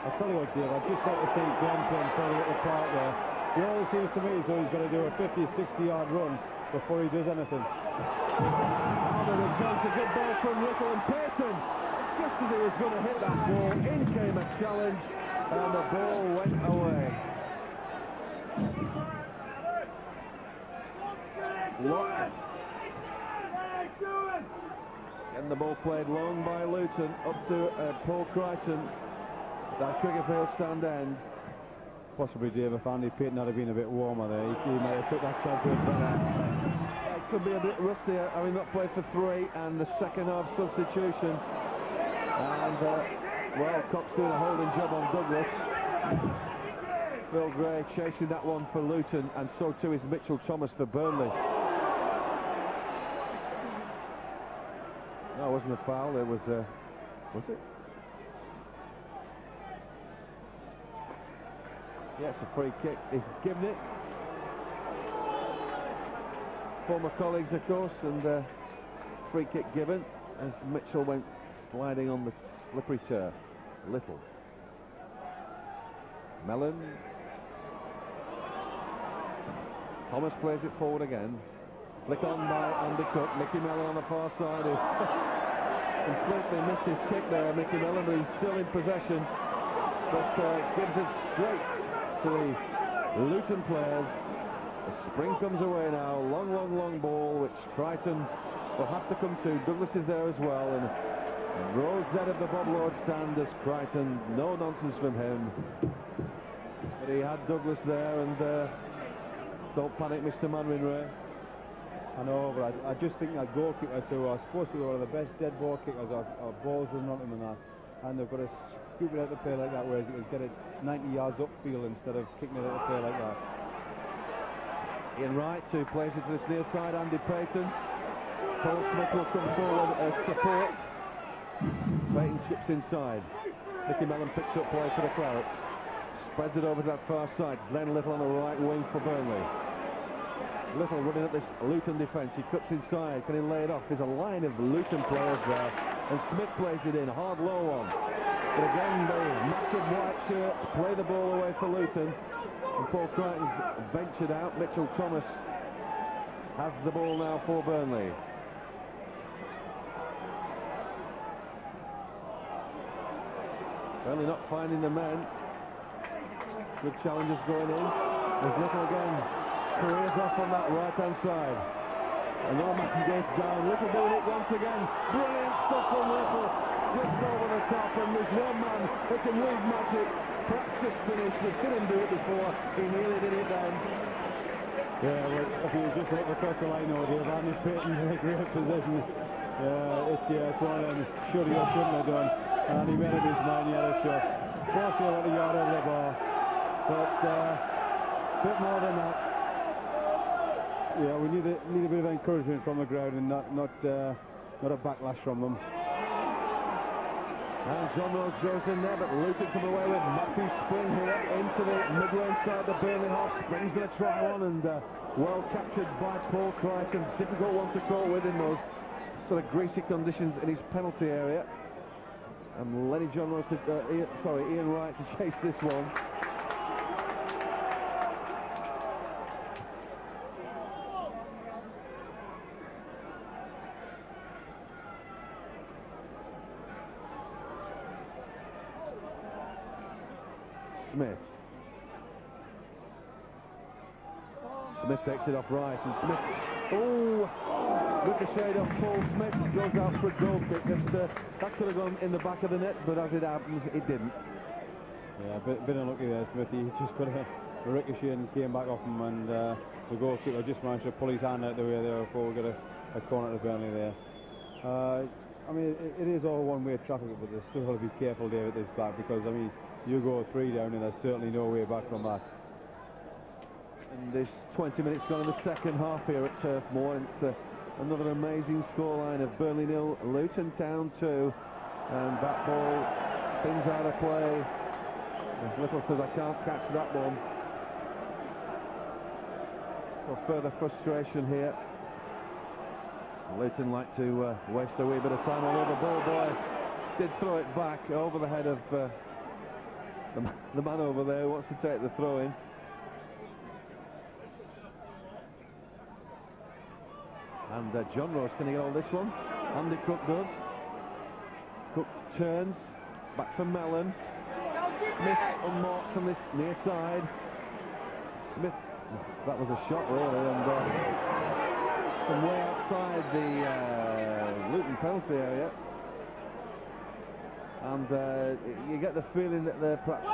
Speaker 2: I'll tell you what, Dave, I'd just like to see Glen playing further at the park there. He always seems to me as though he's got to do a 50, 60-yard run before he does anything.
Speaker 1: Another chance, a good ball from Little, and Payton, just as he was going to hit that ball, in came a challenge, and the ball went away. Locke. And the ball played long by Luton up to Paul Crichton. That Cricket stand end.
Speaker 2: Possibly, Dave, if Andy Payton had been a bit warmer there, he might have took that chance with better.
Speaker 1: It could be a bit rusty, having not played for 3 and the second half substitution. And, well, Cox doing a holding job on Douglas. Phil Gray chasing that one for Luton, and so too is Mitchell Thomas for Burnley. No, it wasn't a foul, it was it? Yes, a free kick is given it. Former colleagues, of course, and free kick given as Mitchell went sliding on the slippery turf. Little. Mellon. Thomas plays it forward again. Flick on by Andy Cooke. Micky Mellon on the far side, who completely missed his kick there. Micky Mellon, who's still in possession, but gives it straight to the Luton players. The spring comes away now. Long, long, long ball, which Crichton will have to come to. Douglas is there as well, and Rose out of the Bob Lord stand as Crichton. No nonsense from him. But he had Douglas there, and don't panic, Mr. Manwin.
Speaker 2: I know, but I just think that goal kickers who are supposed to be one of the best dead ball kickers are balls running on them and that, and they've got to scoop it out the play like that, whereas you can get it 90 yards upfield instead of kicking it out the play like that.
Speaker 1: Ian Wright, who plays it to this near side, Andy Payton. Paul Smith will come forward as support. Payton chips inside. Micky Mellon picks up play for the Clarets. Spreads it over to that far side. Glen Little on the right wing for Burnley. Little running at this Luton defence. He cuts inside. Can he lay it off? There's a line of Luton players there. And Smith plays it in. Hard low one. But again, the massive white shirts play the ball away for Luton. And Paul Crichton's ventured out. Mitchell Thomas has the ball now for Burnley. Burnley not finding the men. Good challenges going in. There's Little again. careers off on that right-hand side. And all Micky gets down. Little doing it once again. Brilliant stuff from Little. Just over the top, and there's one man who can weave magic. Perhaps just finished. We've seen him do it before. He nearly did it then.
Speaker 2: Yeah, well, if you just look across the line over here, Van Payton in a great position. It's one of them should he or shouldn't have done. And he made up his mind, he had a shot. Fortunately, about a yard over the bar. But a bit more than that. Yeah, we need a bit of encouragement from the crowd and not a backlash from them.
Speaker 1: And Johnrose goes in there, but Luton come away with Matthew Spring here into the midway inside the Burnley half. Spring's going to try one, and well captured by Paul Crichton. Difficult one to cope with in those sort of greasy conditions in his penalty area. And Lenny Johnrose, Ian Wright to chase this one. Smith takes it off Wright, and Smith, ricocheted off Paul Smith, goes out for a goal kick. That could have gone in the back of the net, but as it happens, it didn't.
Speaker 2: Yeah, a bit unlucky there, Smith. He just got a ricochet and came back off him, and the goalkeeper just managed to pull his hand out the way there before we got a corner to Burnley there. I mean, it is all one-way traffic, but there's still got to be careful there at this back, because, I mean, you go 3 down and there's certainly no way back from that.
Speaker 1: And there's 20 minutes gone in the second half here at Turf Moor, and it's another amazing scoreline of Burnley 0, Luton Town 2, and that ball spins out of play. As Little says, I can't catch that one. So further frustration here. Luton like to waste a wee bit of time, although the ball boy did throw it back over the head of the man over there who wants to take the throw in. And Johnrose, can he get all this one? Andy Cooke does. Cooke turns back for Mellon. Smith unmarked on this near side. Smith, that was a shot really, and from way outside the Luton penalty area. And you get the feeling that they're perhaps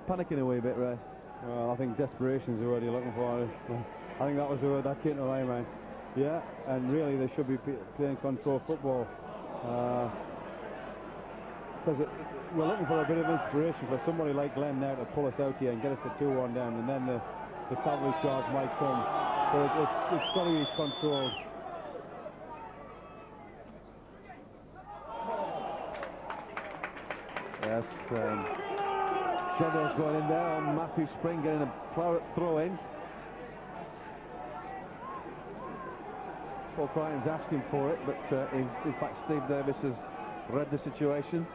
Speaker 1: panicking a wee bit, Ray.
Speaker 2: Well, I think desperation is the word you're looking for. I think that was the word that came to my mind. Yeah, and really they should be playing control football. Because we're looking for a bit of inspiration for somebody like Glen now to pull us out here and get us to 2-1 down, and then the cavalry charge might come. But it's got to be controlled.
Speaker 1: Yes, Johnrose going in there on Matthew Spring, getting a throw in. Paul Crichton's asking for it, but in fact Steve Davis has read the situation.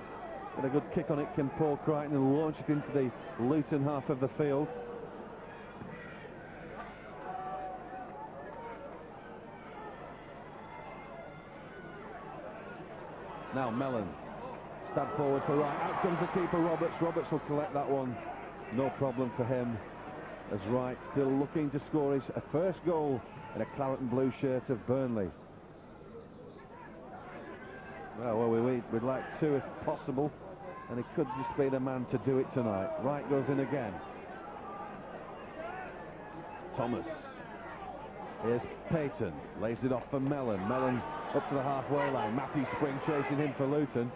Speaker 1: Get a good kick on it, can Paul Crichton, and launch it into the Luton half of the field. Now Mellon, stab forward for Wright, out comes the keeper Roberts. Roberts will collect that one, no problem for him, as Wright still looking to score his first goal in a claret and blue shirt of Burnley. Well, we'd like 2 if possible, and it could just be the man to do it tonight. Wright goes in again. Thomas. Here's Payton, lays it off for Mellon. Mellon up to the halfway line. Matthew Spring chasing him for Luton.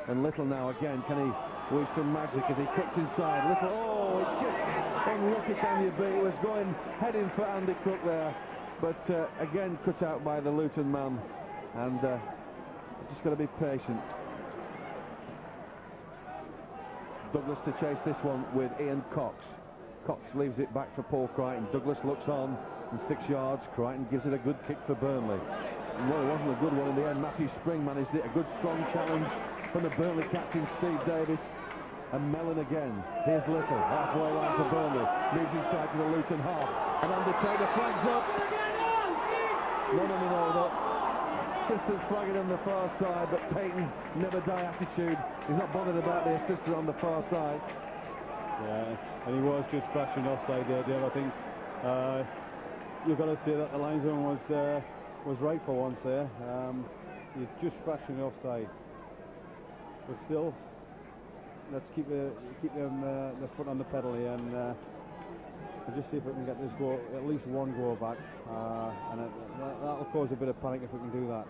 Speaker 1: And Little now again, can he weave some magic as he cuts inside? Little, it's just unlucky, can you be? It was heading for Andy Cooke there, but again cut out by the Luton man, and just got to be patient. Douglas to chase this one with Ian Cox. Cox leaves it back for Paul Crichton. Douglas looks on from 6 yards. Crichton gives it a good kick for Burnley. Well, it wasn't a good one in the end. Matthew Spring managed it. A good strong challenge from the Burnley captain Steve Davis. And Mellon again. Here's Little, halfway line for Burnley. Moves inside to the Luton half. And Undertaker flags up. No. Assistant flagging on the far side, but Payton, never die attitude. He's not bothered about the assistant on the far side.
Speaker 2: Yeah, and he was just flashing offside there, Dave. I think you've got to say that the linesman was right for once there. He's just flashing offside, but still, let's keep the foot on the pedal here, and we'll just see if we can get this goal, at least one goal back, and that'll cause a bit of panic if we can do that.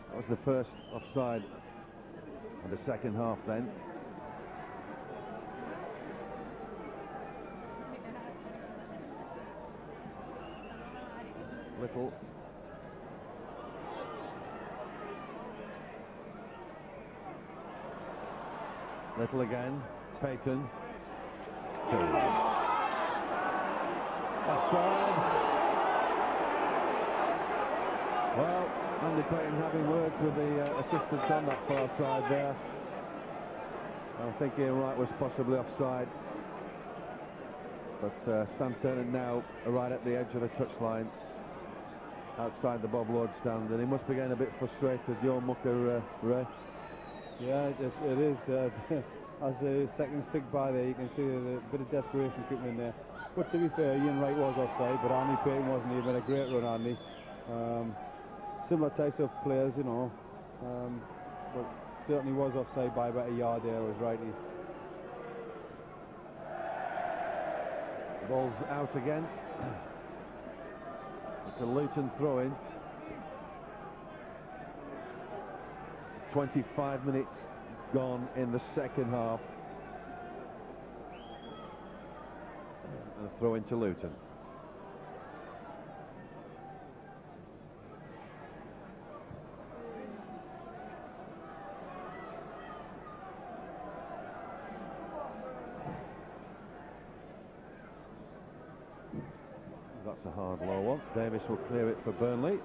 Speaker 1: That was the first offside of the second half then. Little. Little again. Payton. Offside. Well, Andy Payton having worked with the assistants on that far side there. I'm thinking Wright was possibly offside. But Ternent now right at the edge of the touchline, outside the Bob Lord stand, and he must be getting a bit frustrated, your mucker, Ray.
Speaker 2: Yeah, it is. As the seconds tick by there, you can see a bit of desperation creeping in there. But to be fair, Ian Wright was offside, but Andy Payton wasn't. He made a great run, Andy. Similar types of players, you know, but certainly was offside by about a yard there, was Wrighty.
Speaker 1: Ball's out again. It's a Luton throw-in. 25 minutes gone in the second half. And a throw into Luton. That's a hard low one. Davis will clear it for Burnley.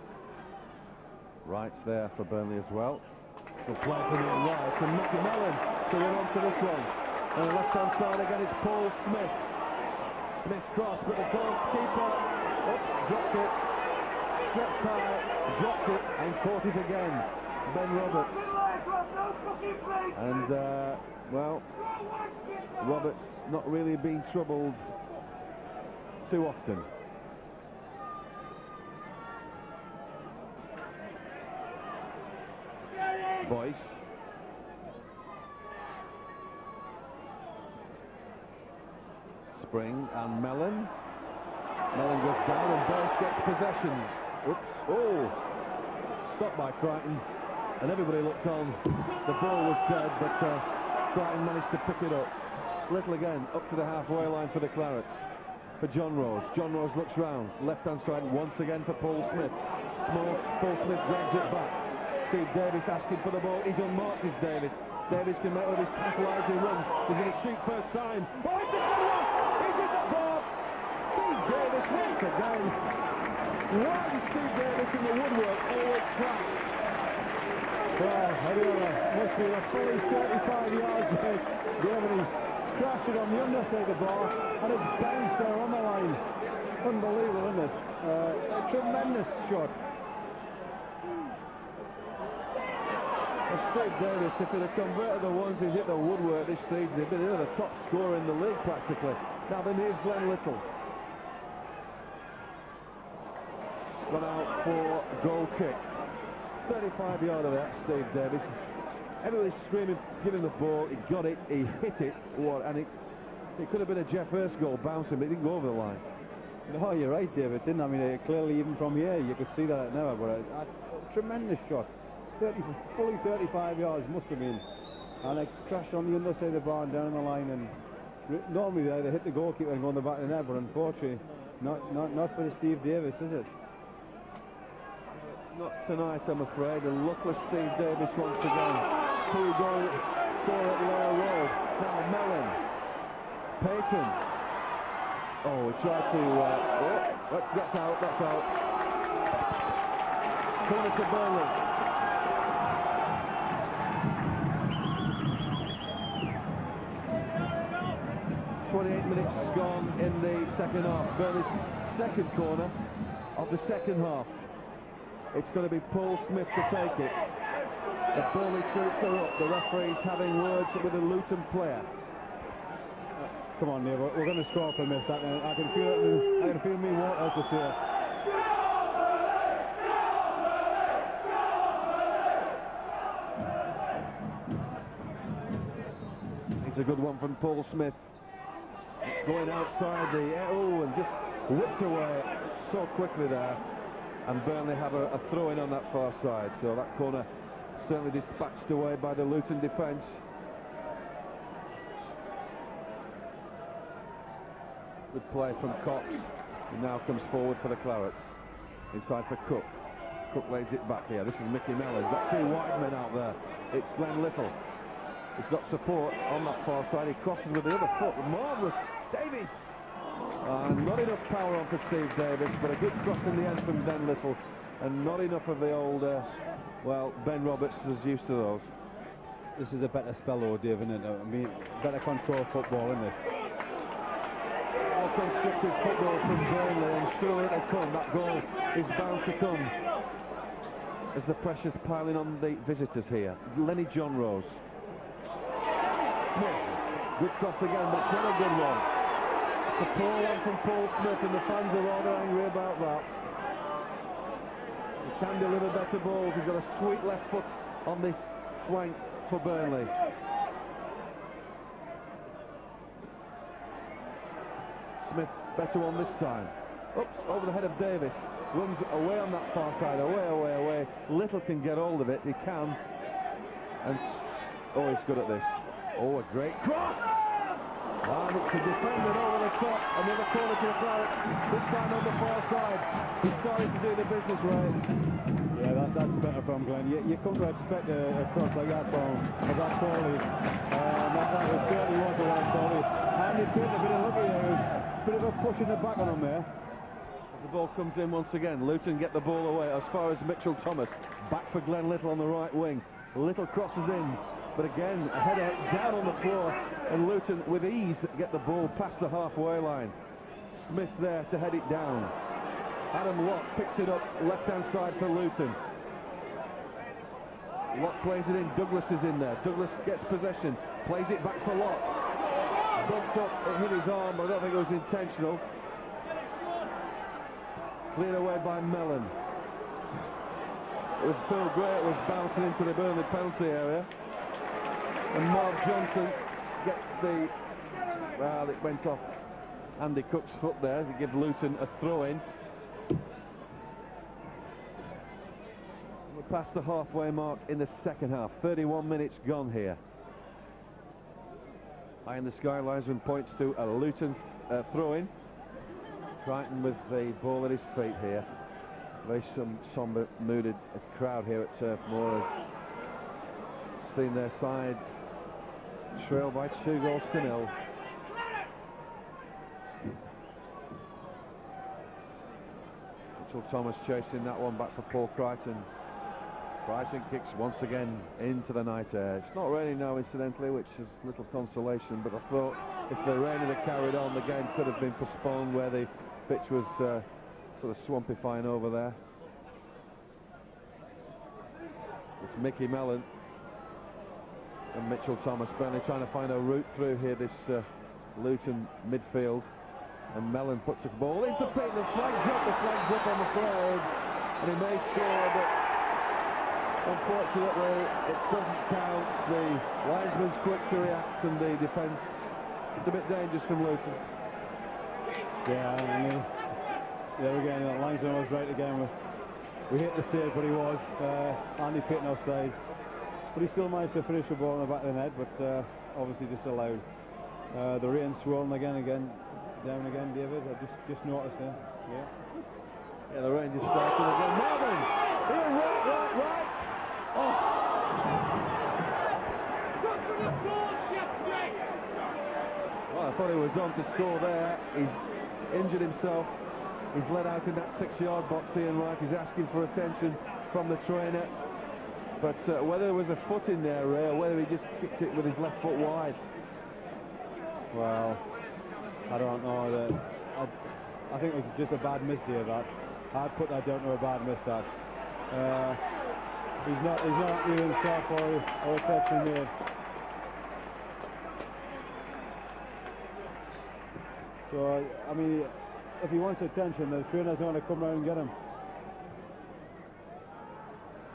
Speaker 1: Wright's there for Burnley as well. Will play for Ian Wright and Micky Mellon to win on to this one. On the left-hand side again, it's Paul Smith. Smith's cross, but the goalkeeper dropped it. Stretched high, dropped it, and caught it again. Ben Roberts. And, well, Roberts not really been troubled too often. Boyce. Spring and Mellon. Mellon goes down and Boyce gets possession. Oops. Oh! Stopped by Crichton. And everybody looked on. The ball was dead, but Crichton managed to pick it up. Little again, up to the halfway line for the Clarets. For Johnrose. Johnrose looks round. Left-hand side once again for Paul Smith. Paul Smith drags it back. Steve Davis asking for the ball. He's unmarked, is Davis. Davis can make all his tantalising runs. He's going to shoot first time. Oh, it's a good one! He's hit the ball! Steve Davis once again. Why is Steve Davis in the woodwork always cracked? Well, I don't know. Must be a fully 35 yards away. Davis crashed it on the underside of the ball, and it's bounced there on the line. Unbelievable, isn't it? A tremendous shot. Steve Davis, if he'd have converted the ones he's hit the woodwork this season, he'd been the top scorer in the league practically. Now then here's Glen Little. Gone out for goal kick. 35 yard of that, Steve Davis. Everybody's screaming, give him the ball, he got it, he hit it, and it could have been a Jeff Hurst goal bouncing, but it didn't go over the line.
Speaker 2: No, you're right, David, didn't I mean, clearly even from here, you could see that now, but a tremendous shot. Fully 35 yards must have been, and it crashed on the underside of the bar and down the line, and normally they hit the goalkeeper and go on the back of the net, but unfortunately not for the Steve Davis, is it?
Speaker 1: Not tonight, I'm afraid. A luckless Steve Davis once again. 2-goal score at Lower Road. Now Mellon. Payton. Oh, he tried to that's out. Corner to Burnley. 28 minutes gone in the second half. Burnley's second corner of the second half. It's going to be Paul Smith to take it. The Burnley troops are up. The referee's having words with a Luton player.
Speaker 2: come on, Neil, we're going to score from this. I can feel it. I can feel me want out to see it.
Speaker 1: It's a good one from Paul Smith. It's going outside the... Oh, and just whipped away so quickly there. And Burnley have a throw-in on that far side. So that corner certainly dispatched away by the Luton defence. Good play from Cox. He now comes forward for the Clarets. Inside for Cooke. Cooke lays it back here. This is Micky Mellon. He's got two wide men out there. It's Glen Little. He's got support on that far side. He crosses with the other foot. Marvellous. Davies. Not enough power on for Steve Davis, but a good cross in the end from Glen Little. And not enough of the old, well, Ben Roberts is used to those.
Speaker 2: This is a better spell, though, Dave, isn't it? I mean, better control football, isn't it?
Speaker 1: All constructive football from Burnley, and sure it'll come. That goal is bound to come. As the pressure's piling on the visitors here. Lenny Johnrose. Good cross again, but it's not a good one. It's a poor one from Paul Smith, and the fans are rather angry about that. He can deliver better balls. He's got a sweet left foot on this flank for Burnley. Smith, better one this time. Oops, over the head of Davis. Runs away on that far side, away. Little can get hold of it, he can. And, oh, he's good at this. Oh, a great cross! And it's a defender over the top, another corner to the Clarets, this time on the far side. He's starting to do the business right.
Speaker 2: Yeah, that's better from Glen. You come to expect a cross like that from that quality. That was certainly was the right quality. And he took a bit of luck here. It was a bit of a push in the back on him there.
Speaker 1: As the ball comes in once again, Luton get the ball away as far as Mitchell Thomas. Back for Glen Little on the right wing. Little crosses in. But again, a header down on the floor, and Luton with ease get the ball past the halfway line. Smith there to head it down. Adam Locke picks it up left-hand side for Luton. Locke plays it in, Douglas is in there. Douglas gets possession, plays it back for Locke. Bumped up, it hit his arm, but I don't think it was intentional. Cleared away by Mellon. It was Phil Gray, it was bouncing into the Burnley penalty area. And Marv Johnson gets the... Well, it went off Andy Cook's foot there to give Luton a throw-in. We're past the halfway mark in the second half. 31 minutes gone here. High in the sky, linesman points to a Luton throw-in. Crichton with the ball at his feet here. Very somber mooded crowd here at Turf Moor has seen their side trailed by 2-0. Mitchell Thomas chasing that one back for Paul Crichton. Crichton kicks once again into the night air. It's not raining now, incidentally, which is little consolation, but I thought if the rain had carried on, the game could have been postponed where the pitch was sort of swampifying over there. It's Micky Mellon and Mitchell Thomas. Burnley trying to find a route through here, this Luton midfield. And Mellon puts the ball into Payton. The flag's up on the flag. And he may score, but unfortunately it doesn't count. The linesman's quick to react, and the defence, it's a bit dangerous from Luton.
Speaker 2: Yeah, I mean, there again, the linesman was right again. We hit the save, but he was. Andy Payton offside. But he still managed to finish the ball in the back of the net, but obviously disallowed. The rain swirling again, down again, David. I just noticed there.
Speaker 1: Yeah, the rain just started again. Marvin! Here, right! Oh! Well, I thought he was on to score there. He's injured himself. He's let out in that 6-yard box, Ian Wright. He's asking for attention from the trainer. But whether there was a foot in there, Ray, or whether he just kicked it with his left foot wide.
Speaker 2: Well, I don't know. I think it was just a bad miss here, that. I'd put that down to a bad miss, that. He's not happy with himself or attention made. So, I mean, if he wants attention, the trainers want to come round and get him.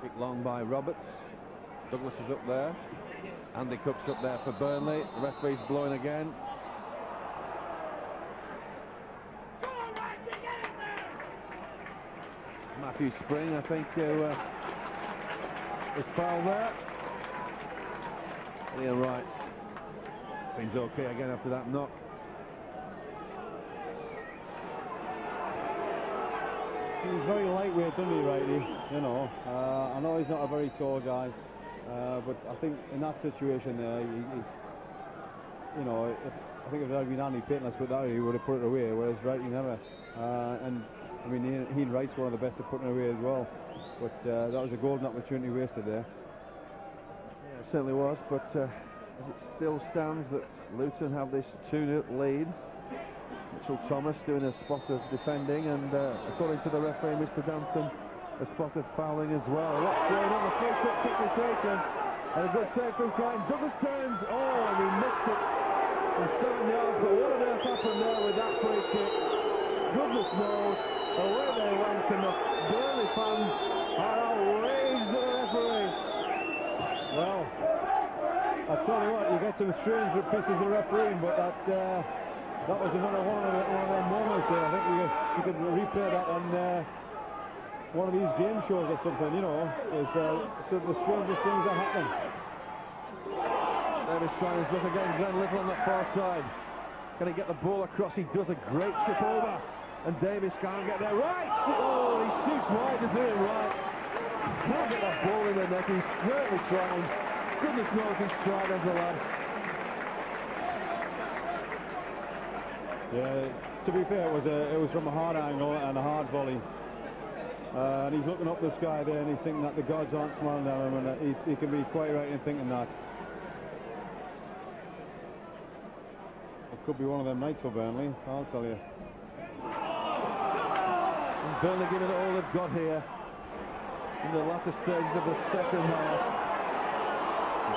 Speaker 1: Kick long by Roberts. Douglas is up there. Andy Cooke's up there for Burnley. The referee's blowing again. Matthew Spring, I think, who is fouled there. Ian Wright seems okay again after that knock.
Speaker 2: He's very lightweight, doesn't he, Righty? You know, I know he's not a very tall guy, but I think in that situation there, you know, I think if there had been Andy Payton, let's put that, he would have put it away, whereas Righty never. And I mean, Ian Wright's one of the best at putting it away as well. But that was a golden opportunity wasted there.
Speaker 1: Yeah, it certainly was. But as it still stands, that Luton have this 2-0 lead. Mitchell Thomas doing a spot of defending, and according to the referee, Mr. Danson, a spot of fouling as well. What's going on? The free kick quickly taken, and a good save from Crichton. Douglas turns, and he missed it from 7 yards. But what on earth happened there with that free kick? Goodness knows. Away they went, and the Burnley fans are outraged at the referee.
Speaker 2: Well, I tell you what, you get some strange pieces of refereeing, but that was one of them moments there. I think you could replay that on one of these game shows or something, you know. It's sort of the strangest things that happen.
Speaker 1: Davis trying his luck again. Glen Little on that far side. Can he get the ball across? He does a great chip over. And Davis can't get there. Right! Oh, he shoots wide to Ian Wright. Can't get that ball in the net. He's certainly trying. Goodness knows he's tried as a lad.
Speaker 2: Yeah, to be fair, it was from a hard angle and a hard volley. And he's looking up the sky there, and he's thinking that the gods aren't smiling at him, and he can be quite right in thinking that. It could be one of them nights for Burnley, I'll tell you.
Speaker 1: And Burnley giving it all they've got here in the latter stages of the second half.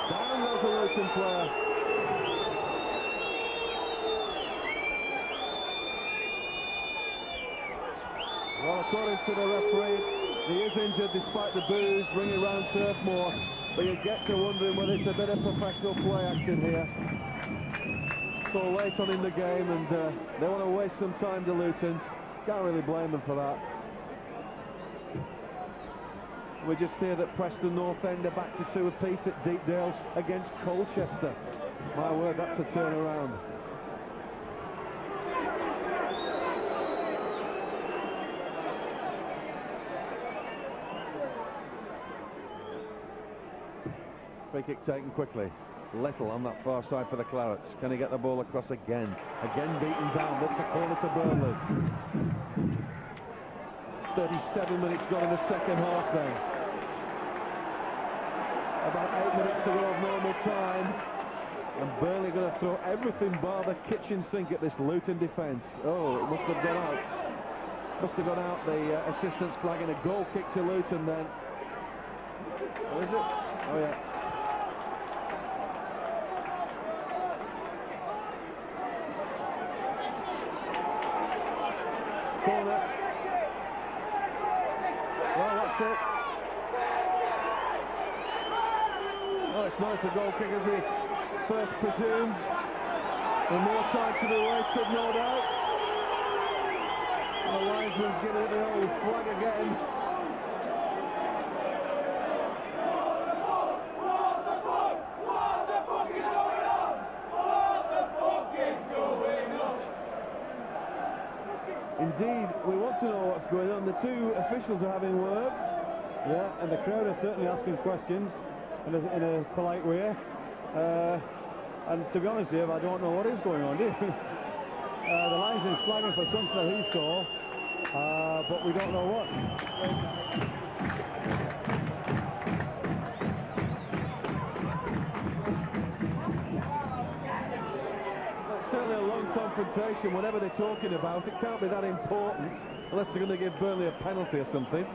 Speaker 1: Down goes the Luton player. Well, according to the referee, he is injured despite the boos ringing around Turf Moor. But you get to wondering whether it's a bit of professional play action here. So late on in the game, and they want to waste some time to Luton. Can't really blame them for that. We just hear that Preston North End are back to 2 apiece at Deepdale against Colchester. My word, that's a turnaround. Free kick taken quickly. Little on that far side for the Clarets. Can he get the ball across again? Again beaten down. That's the corner to Burnley. 37 minutes gone in the second half then. About 8 minutes to go of normal time. And Burnley going to throw everything bar the kitchen sink at this Luton defence. Oh, it must have gone out. Must have gone out. The assistant's flagging a goal kick to Luton then. What is it? Oh yeah. Corner. Well, that's it. Oh, it's nice the goal kick as he first presumed. And more time to be wasted, no doubt. And the linesman's giving it the old flag again. Indeed, we want to know what's going on. The two officials are having words.
Speaker 2: Yeah, and the crowd are certainly asking questions in a polite way. And to be honest, Dave, I don't know what is going on, do you? The linesman's flagging for something that he saw, but we don't know what.
Speaker 1: Certainly a long confrontation, whatever they're talking about. It can't be that important unless they're going to give Burnley a penalty or something.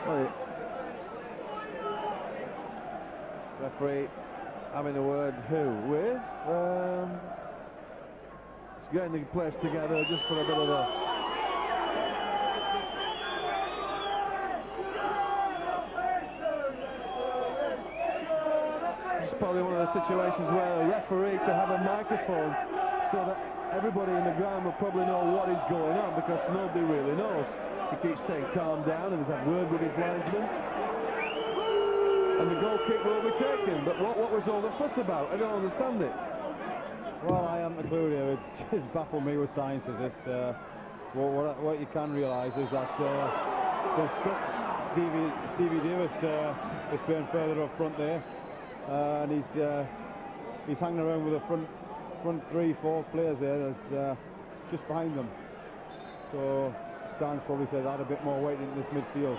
Speaker 1: Well, referee having a word with it's getting the players together just for a bit of a it's probably one of the situations where a referee could have a microphone so that everybody in the ground will probably know what is going on, because nobody really knows. He keeps saying calm down and he's had word with his linesman. And the goal kick will be taken, but what was all the fuss about? I don't understand it.
Speaker 2: Well, I haven't a clue here. It's just baffled me with science as this. What you can realise is that Stevie Davis is playing further up front there, and he's hanging around with the front 3-4 players there. That's just behind them. So Stan's probably said add a bit more weight into this midfield.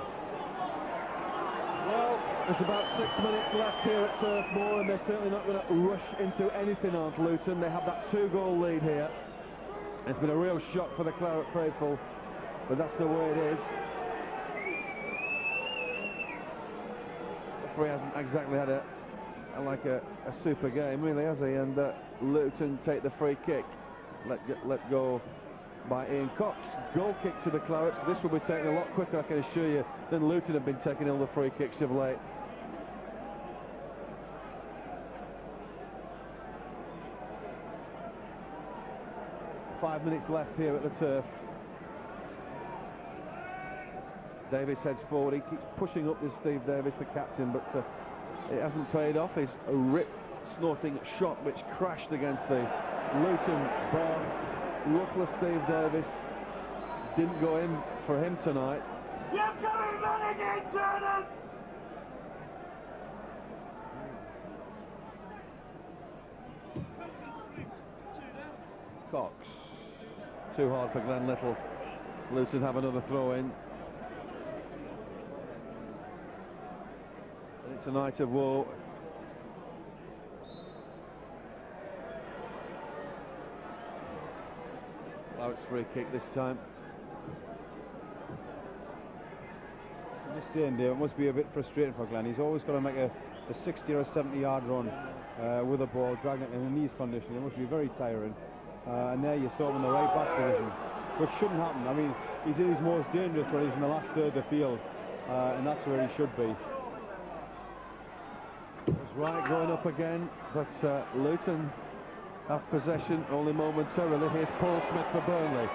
Speaker 1: Well, there's about 6 minutes left here at Turf Moor, and they're certainly not going to rush into anything on Luton. They have that 2-goal lead here. It's been a real shock for the Claret faithful, but that's the way it is. The referee hasn't exactly had a super game, really, has he? And Luton take the free kick. Let go by Ian Cox. Goal kick to the Clarets. This will be taken a lot quicker, I can assure you, than Luton have been taking all the free kicks of late. Five minutes left here at the Turf. Davis heads forward. He keeps pushing up this Steve Davis, the captain, but it hasn't paid off. His rip-snorting shot which crashed against the Luton bar. Luckless Steve Davis didn't go in for him tonight.
Speaker 5: You're coming back again, Ternent!
Speaker 1: Cox. Too hard for Glen Little. Luton have another throw in. And it's a night of woe. It's free kick this time.
Speaker 2: I'm just saying, Dave, it must be a bit frustrating for Glen. He's always got to make a 60 or 70 yard run with a ball, dragging it in a knees condition. It must be very tiring. And there you saw him in the right back position, which shouldn't happen. I mean, he's in his most dangerous when he's in the last third of the field, and that's where he should be.
Speaker 1: There's Wright going up again, but Luton have possession only momentarily. Here's Paul Smith for Burnley.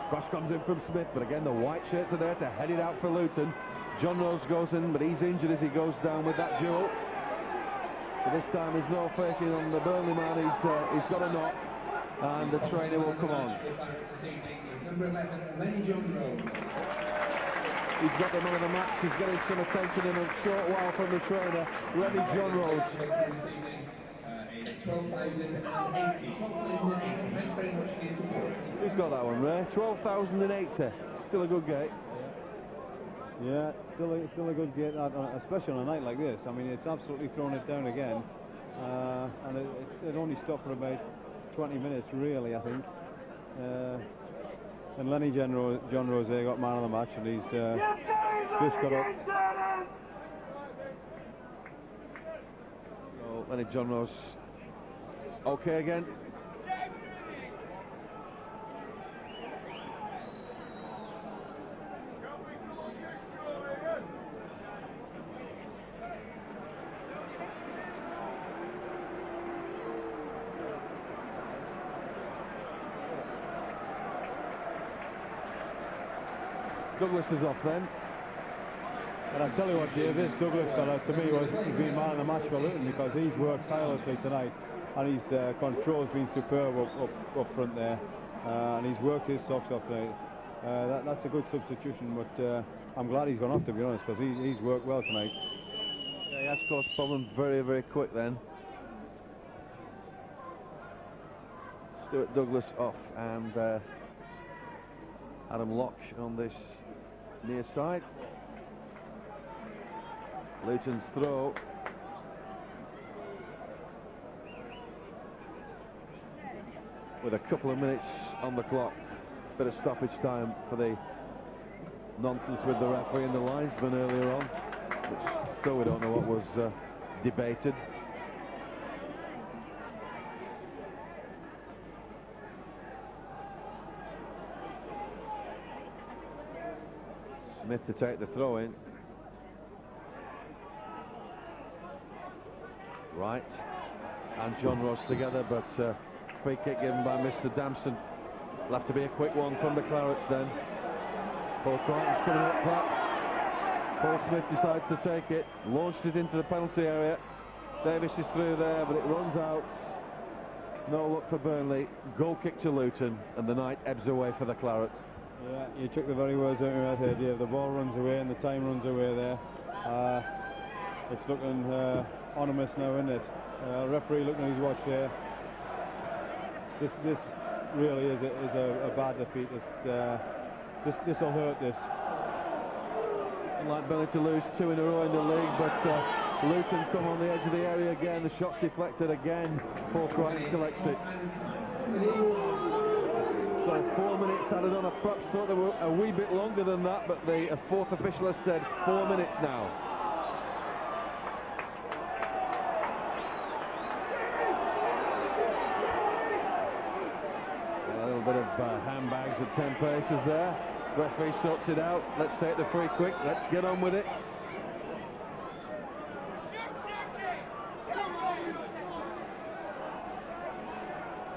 Speaker 1: Cross comes in from Smith, but again the white shirts are there to head it out for Luton. Johnrose goes in, but he's injured as he goes down with that duel. So this time there's no faking on the Burnley man. He's got a knock, and the trainer will come on.
Speaker 3: Number 11, Lennie Johnrose.
Speaker 1: He's got the man of the match. He's getting some attention in a short while from the trainer, Lennie Johnrose.
Speaker 3: 12,080. 12,080. Thanks very much for your support.
Speaker 1: Who's got that one, Ray? 12,080. Still a good gate.
Speaker 2: Yeah, still a good gate, especially on a night like this. I mean, it's absolutely thrown it down again, and it only stopped for about 20 minutes, really, I think. And Lennie Johnrose there got man of the match, and he's just got up.
Speaker 1: So Lennie Johnrose. Okay again. Douglas is off then.
Speaker 2: And I tell you what, Dave, this Douglas fella to me was been man of the match for Luton, because he's worked tirelessly tonight. And his control's been superb up front there, and he's worked his socks off tonight. That's a good substitution, but I'm glad he's gone off, to be honest, because he's worked well tonight.
Speaker 1: Yeah, he has caused problems very, very quick then. Stuart Douglas off, and Adam Locke on this near side. Luton's throw. With a couple of minutes on the clock, bit of stoppage time for the nonsense with the referee and the linesman earlier on, which still we don't know what was debated. Smith to take the throw in. Wright and Johnrose together, but free kick given by Mr. Danson. Will have to be a quick one from the Clarets then. Paul Crichton's coming up perhaps. Paul Smith decides to take it, launched it into the penalty area. Davis is through there, but it runs out. No luck for Burnley. Goal kick to Luton, and the night ebbs away for the Clarets.
Speaker 2: Yeah, you took the very words out of my head here. The ball runs away and the time runs away there. It's looking ominous now, isn't it? Referee looking at his watch here. This really is a bad defeat. This will hurt this.
Speaker 1: I'd like Burnley to lose 2 in a row in the league, but Luton come on the edge of the area again. The shot's deflected again. Paul Crichton collects it. So 4 minutes added on. I perhaps thought they were a wee bit longer than that, but the fourth official has said 4 minutes now. A little bit of handbags at 10 paces there. Referee sorts it out. Let's take the free quick. Let's get on with it.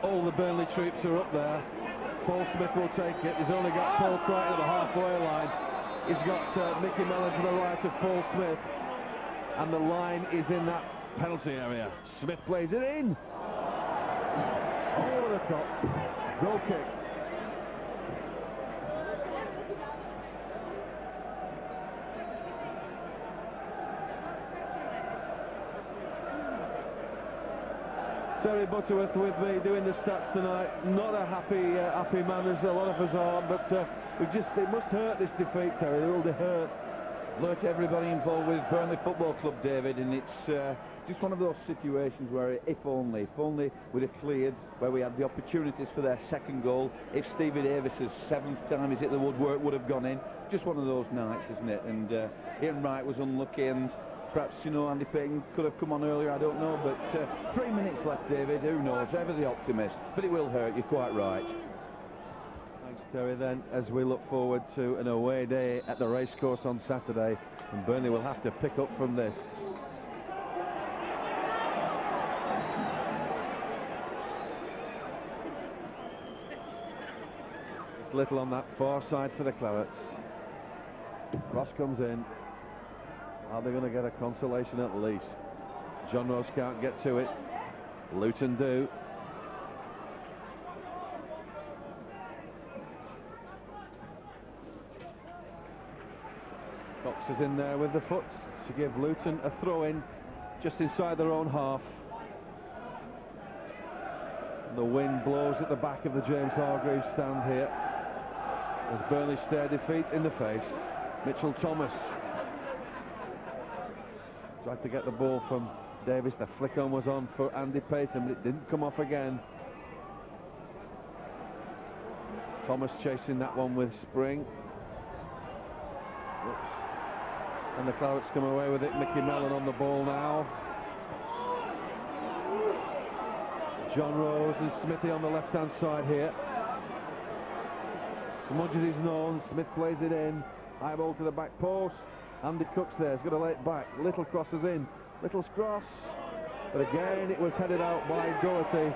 Speaker 1: All the Burnley troops are up there. Paul Smith will take it. He's only got Paul Crichton at the halfway line. He's got Micky Mellon to the right of Paul Smith. And the line is in that penalty area. Smith plays it in. Over the top. Goal kick. Terry Butterworth with me doing the stats tonight. Not a happy man as a lot of us are, but it must hurt, this defeat, Terry. It will hurt.
Speaker 4: Hurt everybody involved with Burnley Football Club, David, and it's just one of those situations where if only we'd have cleared, where we had the opportunities for their second goal. If Stevie Davis's 7th time is it the woodwork would have gone in. Just one of those nights, isn't it? And Ian Wright was unlucky, and perhaps, you know, Andy Payton could have come on earlier, I don't know, but 3 minutes left, David, who knows, ever the optimist, but it will hurt, you're quite right.
Speaker 1: Thanks, Terry. Then, as we look forward to an away day at the racecourse on Saturday, and Burnley will have to pick up from this. It's little on that far side for the Clarets. Ross comes in. Are they going to get a consolation at least? Johnrose can't get to it. Luton do. Cox is in there with the foot to give Luton a throw-in just inside their own half. And the wind blows at the back of the James Hargreaves stand here as Burnley stare defeat in the face. Mitchell Thomas tried to get the ball from Davis. The flick on was on for Andy Payton, but it didn't come off again. Thomas chasing that one with Spring. Oops. And the Clarets come away with it. Micky Mellon on the ball now. Johnrose and Smithy on the left-hand side here. Smudges his nose. Smith plays it in. High ball to the back post. Andy Cooke's there, he's got to lay it back. Little crosses in. Little's cross. But again, it was headed out by Doherty.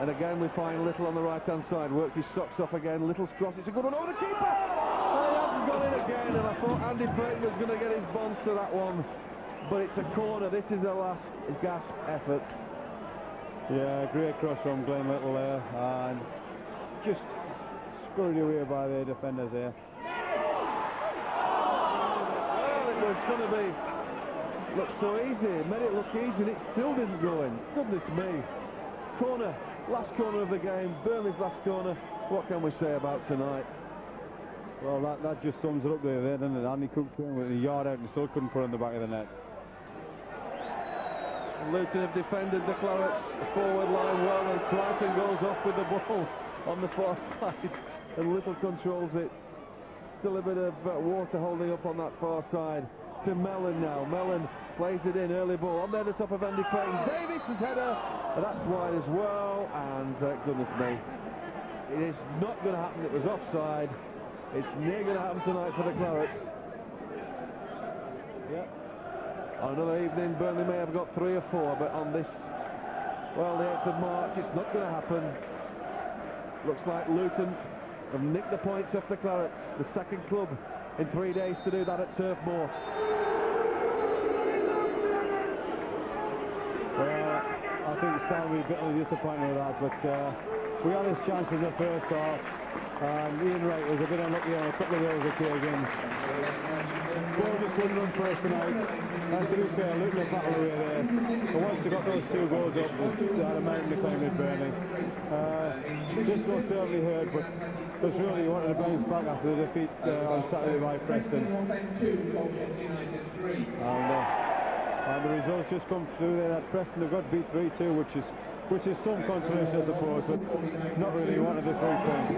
Speaker 1: And again, we find Little on the right-hand side. Worked his socks off again. Little's cross. It's a good one over the keeper. Oh, he hasn't gone in again. And I thought Andy Payton was going to get his bonds to that one. But it's a corner. This is a last gasp effort.
Speaker 2: Yeah, great cross from Glen Little there. And just scurried away by the defenders there.
Speaker 1: It's going to be look so easy. It made it look easy and it still didn't go in. Goodness me. Corner, last corner of the game, Burnley's last corner. What can we say about tonight?
Speaker 2: Well, that just sums it up there, doesn't it? Andy Cooke came with a yard out and still couldn't put it in the back of the net.
Speaker 1: Luton have defended the Clarets forward line well, and Crichton goes off with the ball on the far side and Little controls it. Still a bit of water holding up on that far side. To Mellon now. Mellon plays it in, early ball on there, the top of Andy Payton. Davis' header, that's wide as well, and goodness me, it is not going to happen. It was offside, It's near going to happen tonight for the Clarets. Yeah. Another evening, Burnley may have got 3 or 4, but on this, well, the 8th of March, it's not going to happen. Looks like Luton have nicked the points off the Clarets, the second club in 3 days to do that at Turf Moor.
Speaker 2: I think Stan will be bitterly disappointed with that, but we had his chance in the first half, and Ian Wright was a bit unlucky on a couple of those occasions. Ball just wouldn't run first tonight, and to be fair, Luton have battled away there, but once they got those 2 goals up, they had a mountain to climb with Burnley. This goal certainly hurt, but because really he wanted to bounce back after the defeat on Saturday by Preston. And the results just come through there that Preston have got beat 3-2, which is some consolation, I suppose, but not really wanted the 3 points.